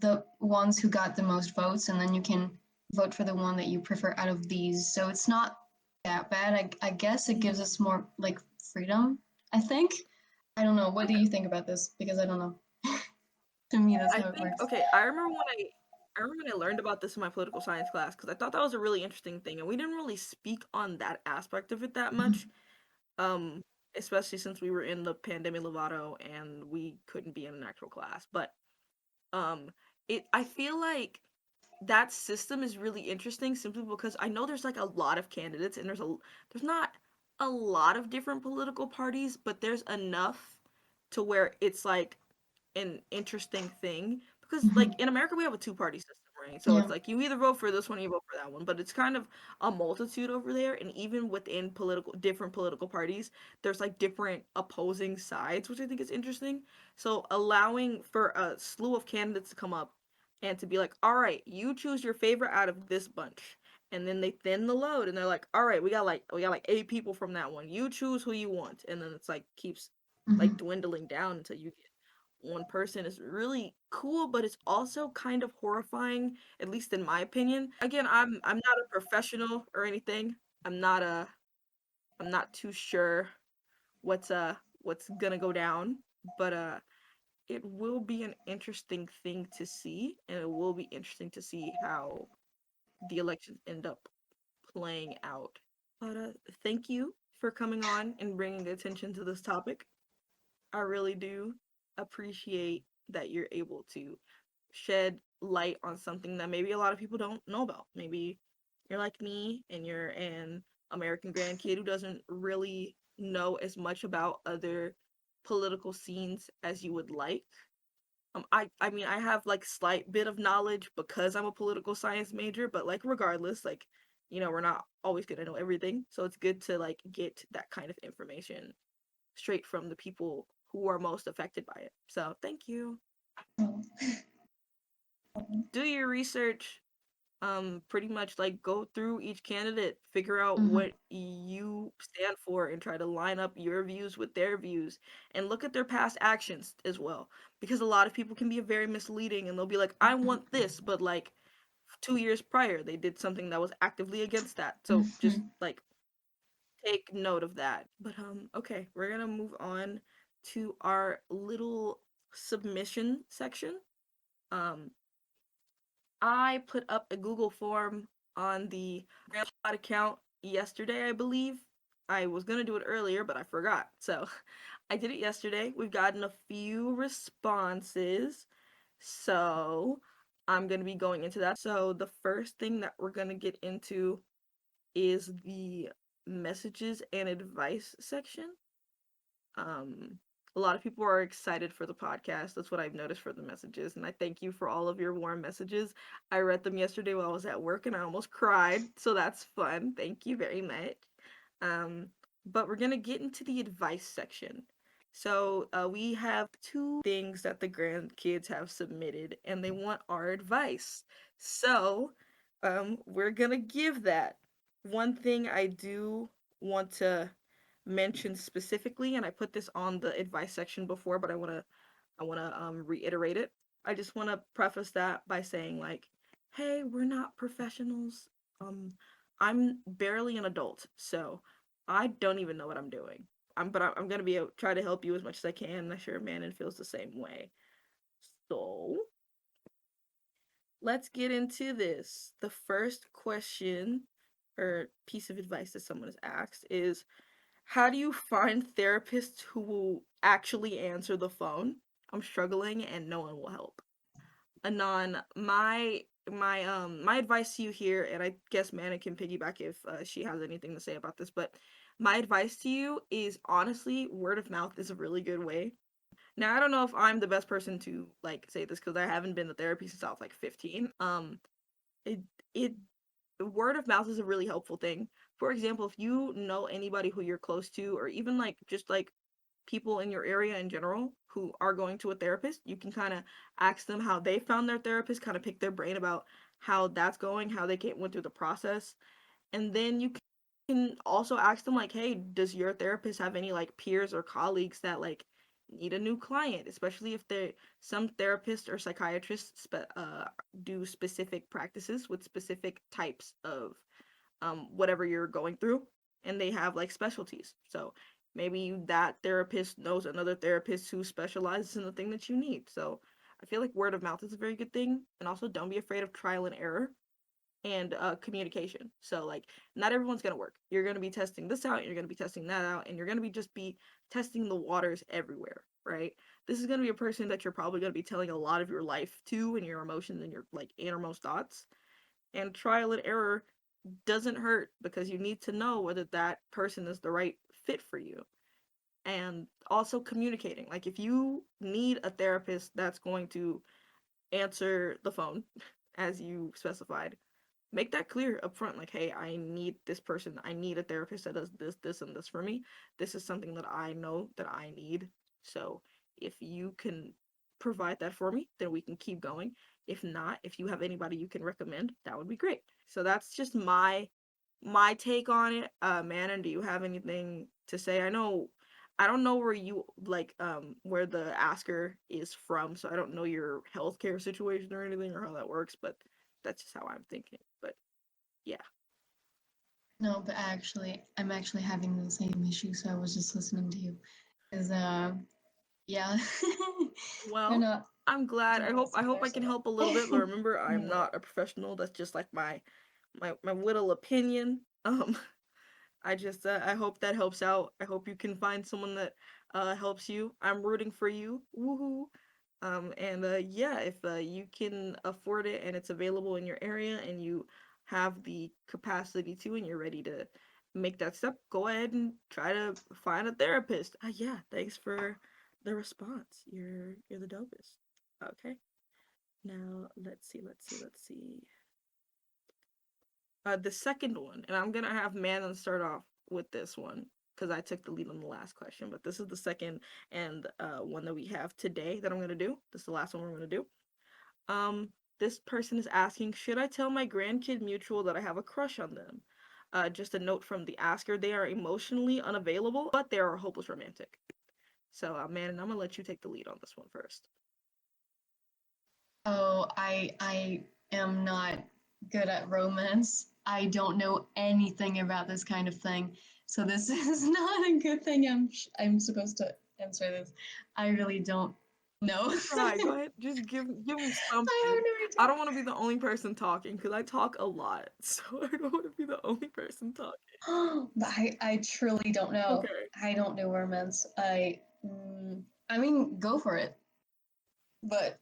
the ones who got the most votes, and then you can vote for the one that you prefer out of these. So it's not that bad. I guess it gives us more like freedom, I think. I don't know. What do okay. you think about this? Because I don't know. To me, that's I how it think works. okay. I remember when I learned about this in my political science class because I thought that was a really interesting thing, and we didn't really speak on that aspect of it that Mhm. much. Um, Especially since we were in the pandemic Lovato and we couldn't be in an actual class. But um, it I feel like that system is really interesting simply because I know there's like a lot of candidates and there's not a lot of different political parties, but there's enough to where it's like an interesting thing because like Mhm. in America we have a two-party system, right? So Yeah. it's like you either vote for this one or you vote for that one, but it's kind of a multitude over there, and even within political different political parties, there's like different opposing sides, which I think is interesting. So allowing for a slew of candidates to come up and to be like, "All right, you choose your favorite out of this bunch." And then they thin the load and they're like, "All right, we got like 8 people from that one. You choose who you want." And then it's like keeps like Mhm. dwindling down until you get one person is really cool, but it's also kind of horrifying, at least in my opinion. Again, I'm not a professional or anything. I'm not a I'm not too sure what's gonna go down, but it will be an interesting thing to see, and it will be interesting to see how the elections end up playing out. But thank you for coming on and bringing attention to this topic. I really do appreciate that you're able to shed light on something that maybe a lot of people don't know about. Maybe you're like me and you're an American grandkid who doesn't really know as much about other political scenes as you would like. I mean I have like slight bit of knowledge because I'm a political science major, but like regardless, like we're not always gonna know everything. So it's good to like get that kind of information straight from the people who are most affected by it. So thank you. Oh. Do your research. Pretty much like go through each candidate, figure out Mhm. what you stand for, and try to line up your views with their views, and look at their past actions as well. Because a lot of people can be very misleading, and they'll be like, "I want this," but like 2 years prior, they did something that was actively against that. So just Mhm. like take note of that. But okay, we're gonna move on to our little submission section. Um, I put up a Google form on the Grandkid account yesterday, I believe. I was gonna do it earlier, but I forgot. So I did it yesterday. We've gotten a few responses. So I'm gonna be going into that. So the first thing that we're gonna get into is the messages and advice section. Um, a lot of people are excited for the podcast. That's what I've noticed for the messages. And I thank you for all of your warm messages. I read them yesterday while I was at work and I almost cried. So that's fun. Thank you very much. Um, but we're going to get into the advice section. So we have two things that the grandkids have submitted and they want our advice. So we're going to give that. One thing I do want to mentioned specifically, and I put this on the advice section before, but I want to reiterate it. I just want to preface that by saying like, hey, we're not professionals. Um, I'm barely an adult, so I don't even know what I'm doing. I'm gonna be try to help you as much as I can. And I'm sure Manon feels the same way. So let's get into this. The first question or piece of advice that someone has asked is, how do you find therapists who will actually answer the phone? I'm struggling and no one will help. Anon, my my advice to you here, and I guess Manon can piggyback if she has anything to say about this, but my advice to you is honestly, word of mouth is a really good way. Now, I don't know if I'm the best person to like say this because I haven't been to therapy since I was like 15. It it word of mouth is a really helpful thing. For example, if you know anybody who you're close to, or even like just like people in your area in general who are going to a therapist, you can kind of ask them how they found their therapist, kind of pick their brain about how that's going, how they went through the process. And then you can also ask them like, hey, does your therapist have any like peers or colleagues that like need a new client, especially if they some therapists or psychiatrists do specific practices with specific types of whatever you're going through, and they have like specialties. So maybe that therapist knows another therapist who specializes in the thing that you need. So I feel like word of mouth is a very good thing, and also don't be afraid of trial and error and communication. So like not everyone's gonna work. You're gonna be testing this out, you're gonna be testing that out, and you're gonna be just be testing the waters everywhere, right? This is gonna be a person that you're probably gonna be telling a lot of your life to and your emotions and your like innermost thoughts. And trial and error doesn't hurt because you need to know whether that person is the right fit for you. And also communicating. Like if you need a therapist that's going to answer the phone as you specified, make that clear up front. Like, hey, I need this person, I need a therapist that does this and this for me. This is something that I know that I need. So if you can provide that for me, then we can keep going. If not, if you have anybody you can recommend, that would be great. So that's just my take on it. Manon, do you have anything to say? I don't know where you like where the asker is from, so I don't know your healthcare situation or anything or how that works, but that's just how I'm thinking. But yeah. No, but I'm actually having the same issue, so I was just listening to you. Is yeah. They're Well, not I'm glad. they're not I hope similar, I can so help a little bit, but remember I'm no. not a professional. That's just like my little opinion. I just I hope that helps out. I hope you can find someone that helps you. I'm rooting for you. Woohoo. And yeah, if you can afford it and it's available in your area and you have the capacity to and you're ready to make that step, go ahead and try to find a therapist. Yeah, thanks for the response. You're the dopest. Okay. Now let's see. The second one, and I'm gonna have Manon start off with this one because I took the lead on the last question. But this is the second and one that we have today that I'm gonna do. This is the last one we're gonna do. This person is asking, should I tell my grandkid mutual that I have a crush on them? Just a note from the asker: they are emotionally unavailable, but they are a hopeless romantic. So, Manon, I'm gonna let you take the lead on this one first. Oh, I am not good at romance. I don't know anything about this kind of thing. So this is not a good thing. I'm supposed to answer this. I really don't know. Try. Go ahead. Just give them I have something. no I idea. don't want to be the only person talking because I talk a lot, so I don't want to be the only person talking. But I truly don't know. Okay. I don't know romance. I mean, go for it. But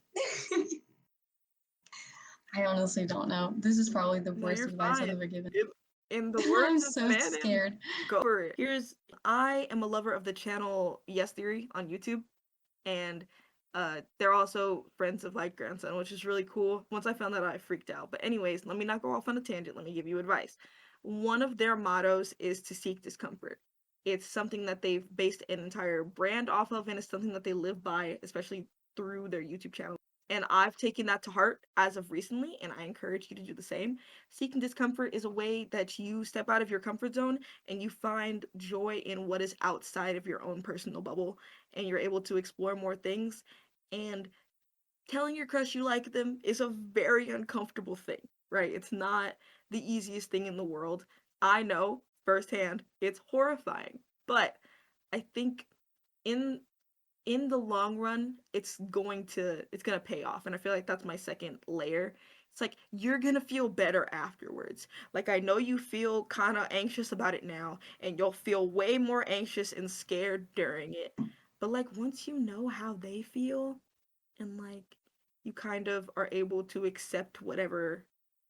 I honestly don't know. This is probably the No, worst you're advice I've fine. ever given. In the I'm words of so Manon, scared. go for it. I am a lover of the channel Yes Theory on YouTube, and they're also friends of like grandson, which is really cool. Once I found that out, I freaked out. But anyways, let me not go off on a tangent. Let me give you advice. One of their mottos is to seek discomfort. It's something that they've based an entire brand off of, and it's something that they live by, especially through their YouTube channel. And I've taken that to heart as of recently, and I encourage you to do the same. Seeking discomfort is a way that you step out of your comfort zone and you find joy in what is outside of your own personal bubble, and you're able to explore more things. And telling your crush you like them is a very uncomfortable thing, right? It's not the easiest thing in the world. I know firsthand, it's horrifying. But I think in in the long run, it's gonna pay off. And I feel like that's my second layer. It's like you're gonna feel better afterwards. Like I know you feel kind of anxious about it now, and you'll feel way more anxious and scared during it. But like once you know how they feel, and like you kind of are able to accept whatever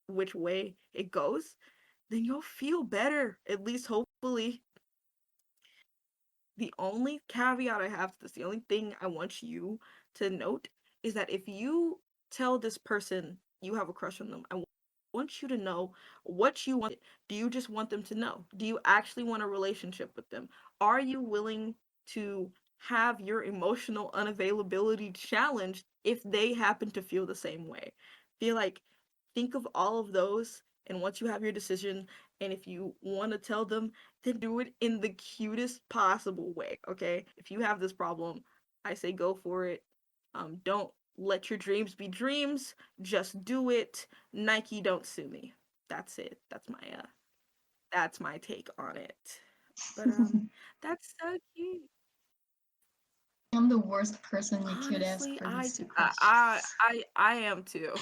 which way it goes, then you'll feel better, at least hopefully. The only caveat I have to this, the only thing I want you to note is that if you tell this person you have a crush on them, I want you to know what you want. Do you just want them to know? Do you actually want a relationship with them? Are you willing to have your emotional unavailability challenged if they happen to feel the same way? Feel like think of all of those, and once you have your decision, and if you want to tell them, then do it in the cutest possible way, okay? If you have this problem, I say go for it. Don't let your dreams be dreams. Just do it. Nike, don't sue me. That's it. That's my take on it. But that's so cute. I'm the worst person you could ask Honestly, for these two I questions. I am too.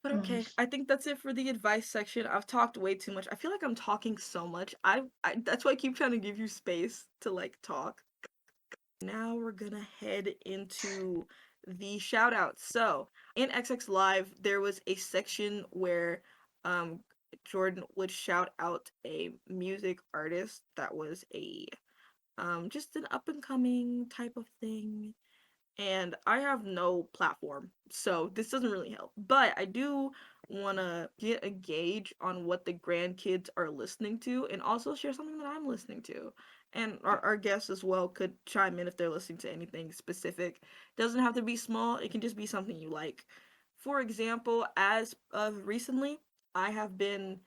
But Mm. okay, I think that's it for the advice section. I've talked way too much. I feel like I'm talking so much. I that's why I keep trying to give you space to like talk. Now we're gonna head into the shout outs. So in XX Live, there was a section where um Jordan would shout out a music artist that was a just an up and coming type of thing, and I have no platform, so this doesn't really help. But I do want to get a gauge on what the grandkids are listening to and also share something that I'm listening to. And our guests as well could chime in if they're listening to anything specific. Doesn't have to be small, it can just be something you like. For example, as of recently, I have been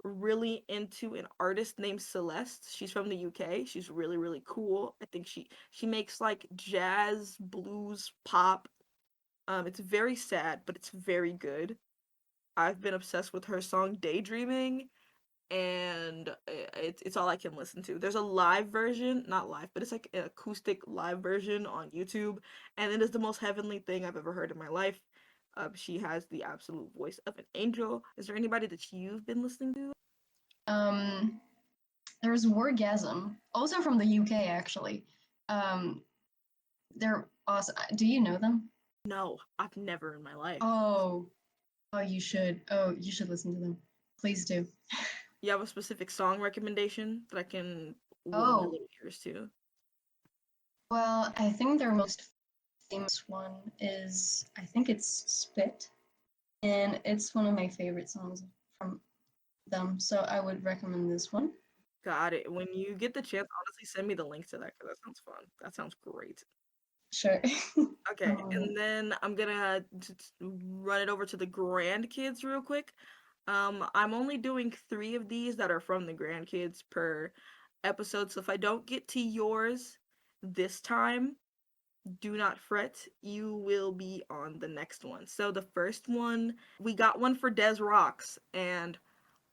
really into an artist named Celeste. She's from the UK. She's really really cool. I think she makes like jazz, blues, pop. It's very sad, but it's very good. I've been obsessed with her song Daydreaming, and it's all I can listen to. There's a live version, not live, but it's like an acoustic live version on YouTube, and it is the most heavenly thing I've ever heard in my life. She has the absolute voice of an angel. Is there anybody that you've been listening to? Um, there's Wargasm, also from the UK actually. Um, they're awesome. Do you know them? No, I've never in my life. Oh, oh, you should. Oh, you should listen to them. Please do. You have a specific song recommendation that I can warm my Oh, little ears to? well, I think their most famous one is, I think it's Spit, and it's one of my favorite songs from them. So I would recommend this one. Got it. When you get the chance, honestly, send me the link to that because that sounds fun. That sounds great. Sure. Okay, um, and then I'm gonna run it over to the grandkids real quick. I'm only doing 3 of these that are from the grandkids per episode, so if I don't get to yours this time, do not fret. You will be on the next one. So the first one, we got one for Des Rocs, and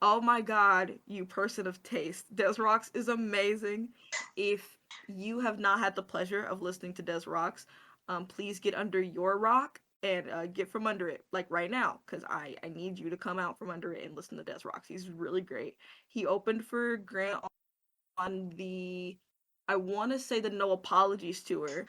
oh my god, you person of taste. Des Rocs is amazing. If you have not had the pleasure of listening to Des Rocs, please get under your rock and get from under it, like right now, because I need you to come out from under it and listen to Des Rocs. He's really great. He opened for Grant on the, I want to say the No Apologies tour.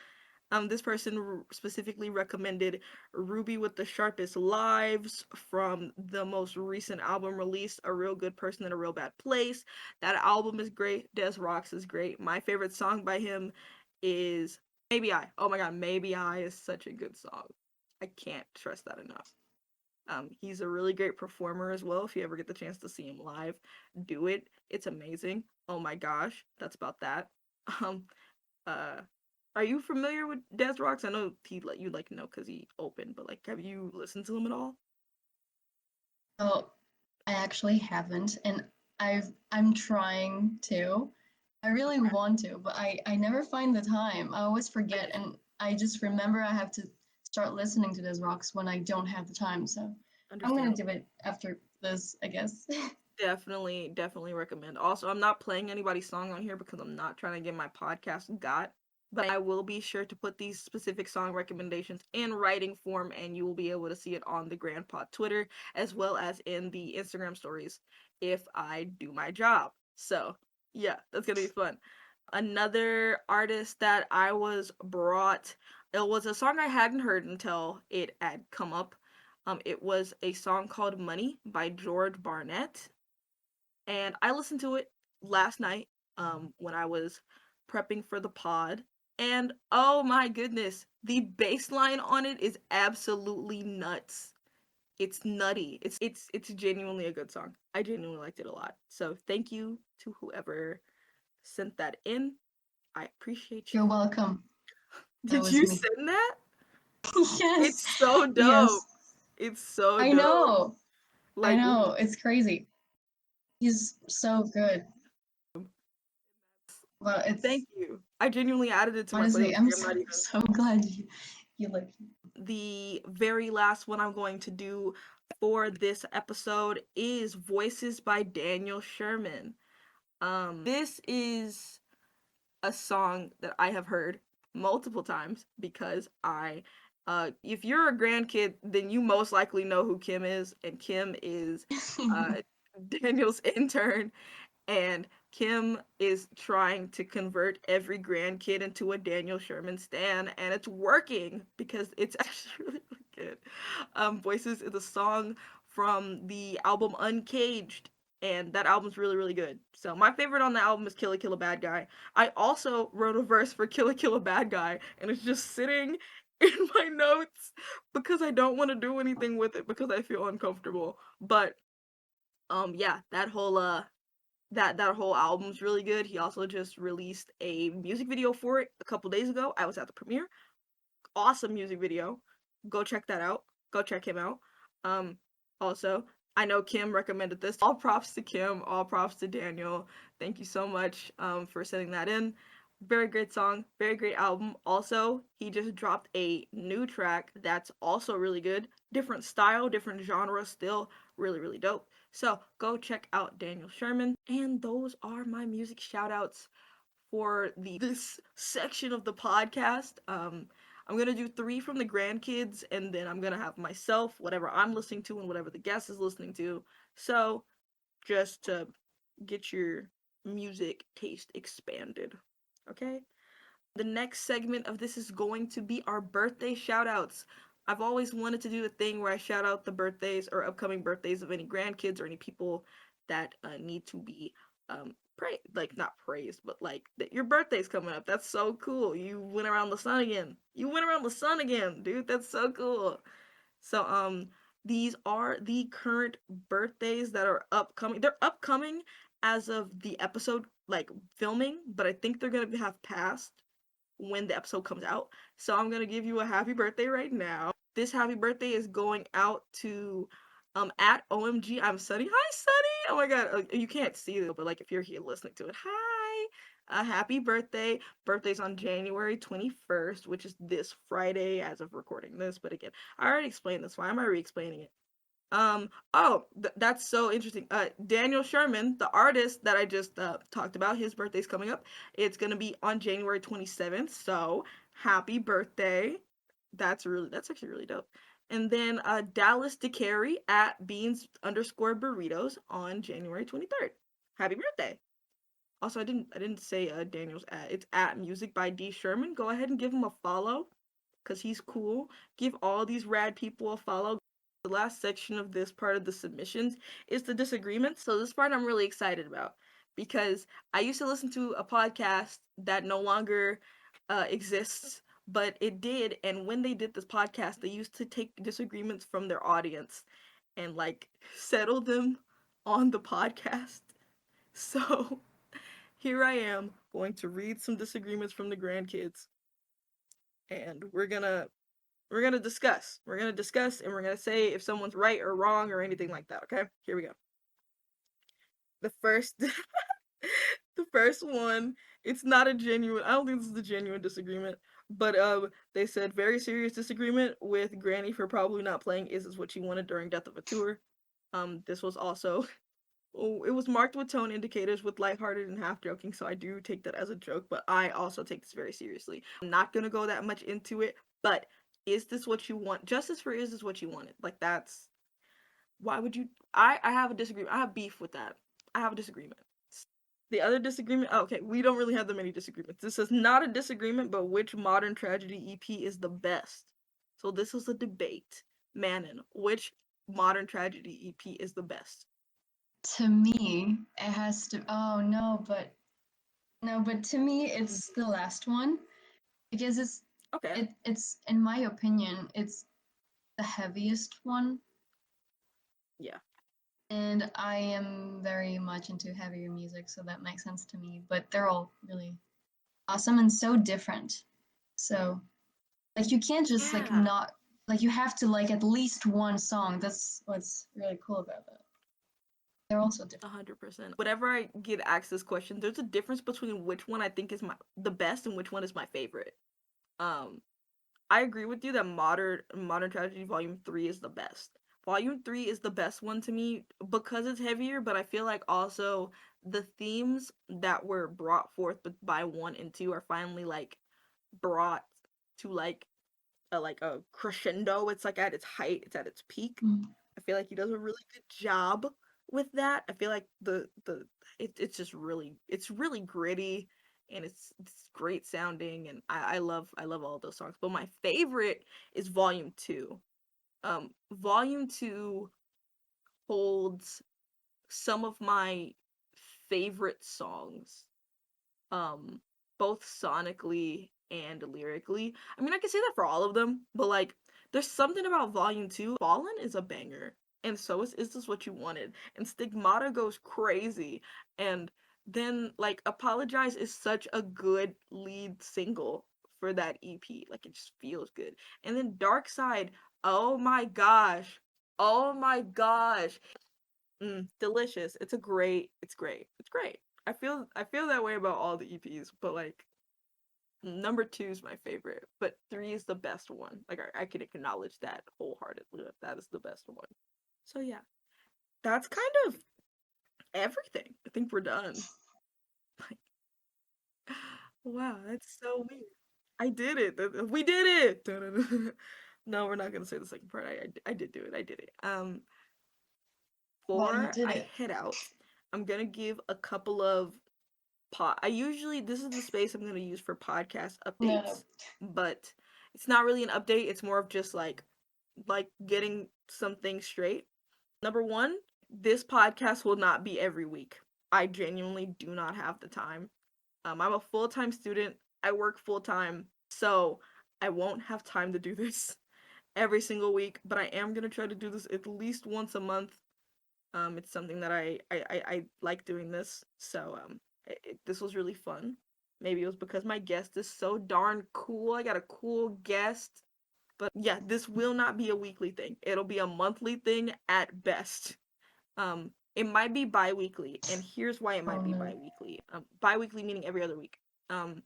This person specifically recommended Ruby with the Sharpest Lives from the most recent album released, A Real Good Person in a Real Bad Place. That album is great. Des Rocs is great. My favorite song by him is Maybe I. Oh my god, Maybe I is such a good song. I can't stress that enough. He's a really great performer as well. If you ever get the chance to see him live, do it. It's amazing. Oh my gosh, that's about that. Um, uh, are you familiar with Des Rocs? I know he let you like know because he opened, but like, have you listened to him at all? well, I actually haven't, and I'm trying to. I really Okay, want to, but I never find the time. I always I forget, get and I just remember I have to start listening to those rocks when I don't have the time. So I'm gonna do understandable. it after this, I guess. Definitely recommend. Also, I'm not playing anybody's song on here because I'm not trying to get my podcast got, but I will be sure to put these specific song recommendations in writing form, and you will be able to see it on the Grandpa Twitter as well as in the Instagram stories if I do my job. So, yeah, that's gonna be fun. Another artist that I was brought, it was a song I hadn't heard until it had come up. It was a song called Money by George Barnett. And I listened to it last night when I was prepping for the pod. And oh my goodness, the bass line on it is absolutely nuts. It's nutty. It's genuinely a good song. I genuinely liked it a lot. So thank you to whoever sent that in. I appreciate You're you. welcome. That Did was you me. send that? Yes. It's so dope. Yes. It's so I dope. know. I Like, know. It's crazy. He's so good. Well, it's thank you. I genuinely added it to my honestly, playlist. I'm Like, I'm so, not even. so glad you like it. The very last one I'm going to do for this episode is Voices by Daniel Sherman. This is a song that I have heard multiple times because if you're a grandkid, then you most likely know who Kim is, and Kim is uh, Daniel's intern, and Kim is trying to convert every grandkid into a Daniel Sherman stan, and it's working because it's actually really, really good. Voices is a song from the album Uncaged, and that album's really, really good. So my favorite on the album is Kill a Kill a Bad Guy. I also wrote a verse for Kill a Kill a Bad Guy, and it's just sitting in my notes because I don't want to do anything with it because I feel uncomfortable. But yeah, that whole album's really good. He also just released a music video for it a couple days ago. I was at the premiere. Awesome music video. Go check that out. Go check him out. Um Also, I know Kim recommended this. All props to Kim, all props to Daniel. Thank you so much for sending that in. Very great song, very great album. Also, he just dropped a new track that's also really good. Different style, different genre, still really, really dope. So go check out Daniel Sherman. And those are my music shout outs for this section of the podcast. I'm gonna do 3 from the grandkids, and then I'm gonna have myself, whatever I'm listening to, and whatever the guest is listening to. So just to get your music taste expanded. Okay? The next segment of this is going to be our birthday shout outs. I've always wanted to do a thing where I shout out the birthdays or upcoming birthdays of any grandkids or any people that need to be like not praised, but like that your birthday's coming up. That's so cool. You went around the sun again. You went around the sun again, dude. That's so cool. So these are the current birthdays that are upcoming. They're upcoming as of the episode like filming, but I think they're gonna have passed when the episode comes out. So I'm gonna give you a happy birthday right now. This happy birthday is going out to at OMG I'm Sunny. Hi Sunny! Oh my god, you can't see it, but like if you're here listening to it, hi! Happy birthday. Birthday's on January 21st, which is this Friday as of recording this. But again, I already explained this. Why am I re-explaining it? That's so interesting. Daniel Sherman, the artist that I just talked about, his birthday's coming up. It's gonna be on January 27th. So happy birthday. That's actually really dope. And then Dallas DeCarey at beans_burritos on January 23rd. Happy birthday. Also, I didn't say Daniel's at. It's at music by D Sherman. Go ahead and give him a follow because he's cool. Give all these rad people a follow. The last section of this part of the submissions is the disagreements. So this part I'm really excited about because I used to listen to a podcast that no longer exists, but it did. And when they did this podcast, they used to take disagreements from their audience and like settle them on the podcast. So here I am going to read some disagreements from the grandkids, and we're gonna discuss. We're gonna discuss, and we're gonna say if someone's right or wrong or anything like that. Okay, here we go. The first, the first one. It's not a genuine. I don't think this is a genuine disagreement, but they said very serious disagreement with Granny for probably not playing "Is This What You Wanted" during Death of a Tour. This was also. Oh, it was marked with tone indicators with lighthearted and half joking, so I do take that as a joke, but I also take this very seriously. I'm not gonna go that much into it, but is this what you want? Justice for is this what you wanted? Like that's why would you I have a disagreement. I have beef with that. I have a disagreement. The other disagreement, oh, okay, we don't really have that many disagreements. This is not a disagreement, but which modern tragedy EP is the best? So this was a debate. Manon, which modern tragedy EP is the best? To me, it has to. Oh no, but to me, Mm, it's the last one because okay, it's in my opinion, it's the heaviest one, yeah. and I am very much into heavier music, so that makes sense to me. But they're all really awesome and so different. So like you can't just like Yeah, not like you have to like at least one song. That's what's really cool about that. They're also different. 100%. Whenever I get asked this question, there's a difference between which one I think is the best and which one is my favorite. Um, I agree with you that Modern Tragedy Volume 3 is the best. Volume 3 is the best one to me because it's heavier, but I feel like also the themes that were brought forth by 1 and 2 are finally like brought to like a crescendo. It's like at its height, it's at its peak. Mm. I feel like he does a really good job with that. I feel like it's just it's really gritty and it's great sounding, and I love all those songs. But my favorite is Volume 2. Volume 2 holds some of my favorite songs, um both sonically and lyrically. I mean, I can say that for all of them, but like there's something about Volume 2. Fallen is a banger, and so is This What You Wanted, and Stigmata goes crazy, and then like Apologize is such a good lead single for that EP. Like it just feels good. And then Dark Side, oh my gosh. Oh my gosh. Delicious. It's great. It's great. I feel that way about all the EPs, but like number 2 is my favorite, but 3 is the best one. Like I can acknowledge that wholeheartedly. That is the best one. So yeah, that's kind of everything. I think we're done. Like, wow, that's so weird. I did it. We did it. No, we're not gonna say the second part. I did do it. I did it. Wow, you Before did I it. head out, I'm gonna give a couple of I usually this is the space I'm gonna use for podcast No, no. updates, but it's not really an update. It's more of just like getting some things straight. Number one, this podcast will not be every week. I genuinely do not have the time. I'm a full time student. I work full time, so I won't have time to do this every single week. But I am gonna try to do this at least once a month. It's something that I like doing this, so this was really fun. Maybe it was because my guest is so darn cool. I got a cool guest. But yeah, this will not be a weekly thing. It'll be a monthly thing at best. It might be bi-weekly, and here's why it Oh might be no. bi-weekly. Bi-weekly meaning every other week. Um,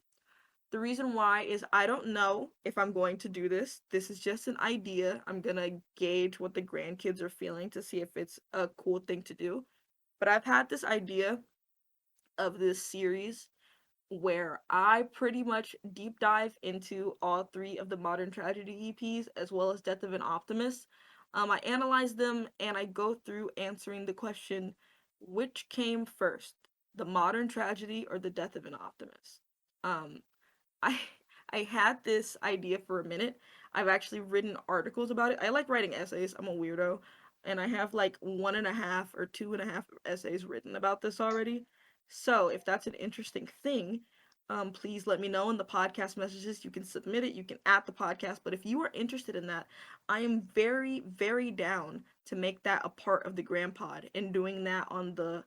the reason why is I don't know if I'm going to do this. This is just an idea. I'm gonna gauge what the grandkids are feeling to see if it's a cool thing to do. But I've had this idea of this series where I pretty much deep dive into all 3 of the Modern Tragedy EPs as well as Death of an Optimist. I analyze them and I go through answering the question, which came first, the Modern Tragedy or the Death of an Optimist? Um, I I had this idea for a minute. I've actually written articles about it. I like writing essays. I'm a weirdo, and I have like 1.5 or 2.5 essays written about this already. So if that's an interesting thing, please let me know in the podcast messages. You can submit it. You can at the podcast. But if you are interested in that, I am very very down to make that a part of the Grand Pod and doing that on the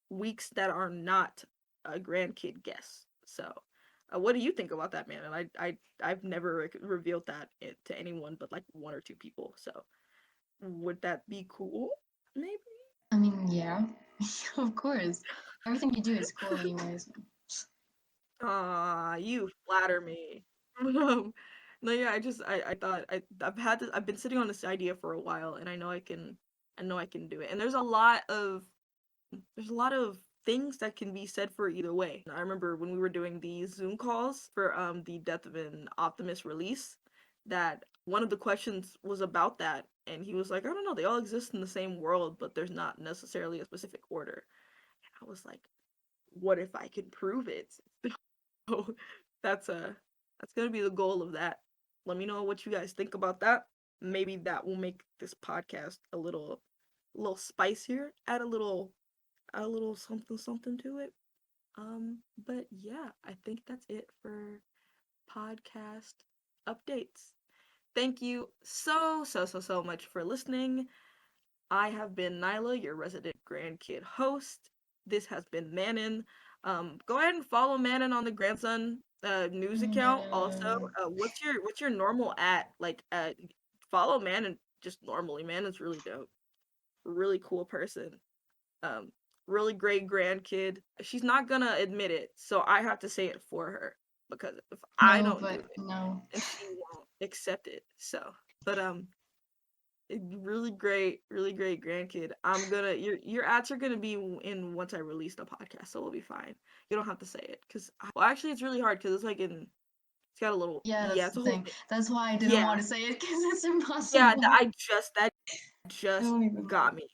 weeks that are not a Grandkid guest. So what do you think about that, man? And I've never revealed that to anyone but like 1 or 2 people. So would that be cool? Maybe. I mean, yeah, of course. Everything you do is cool, anyways. Ah, you flatter me. No, yeah, I thought I've been sitting on this idea for a while, and I know I can do it. And there's a lot of things that can be said for either way. I remember when we were doing these Zoom calls for the Death of an Optimist release, that one of the questions was about that, and he was like, I don't know, they all exist in the same world, but there's not necessarily a specific order. And I was like, what if I could prove it? So that's gonna be the goal of that. Let me know what you guys think about that. Maybe that will make this podcast a little spicier, add a little something something to it. But yeah, I think that's it for podcast updates. Thank you so much for listening. I have been Nyla, your resident grandkid host. This has been Manon. Go ahead and follow Manon on the grandson news account. Also, No. what's your normal at? Like, follow Manon just normally. Manon's really dope, really cool person. Um, really great grandkid. She's not gonna admit it, so I have to say it for her because if I No, don't do but it, no. then she won't accept it. So, but really great grandkid. I'm gonna your ads are gonna be in once I release the podcast, so we'll be fine. You don't have to say it because well, actually, it's really hard because it's like it's got a little Yeah, yeah, that's it's the a whole thing. thing. That's why I didn't Yeah, want to say it because it's yeah. impossible. That I just don't even got know. me.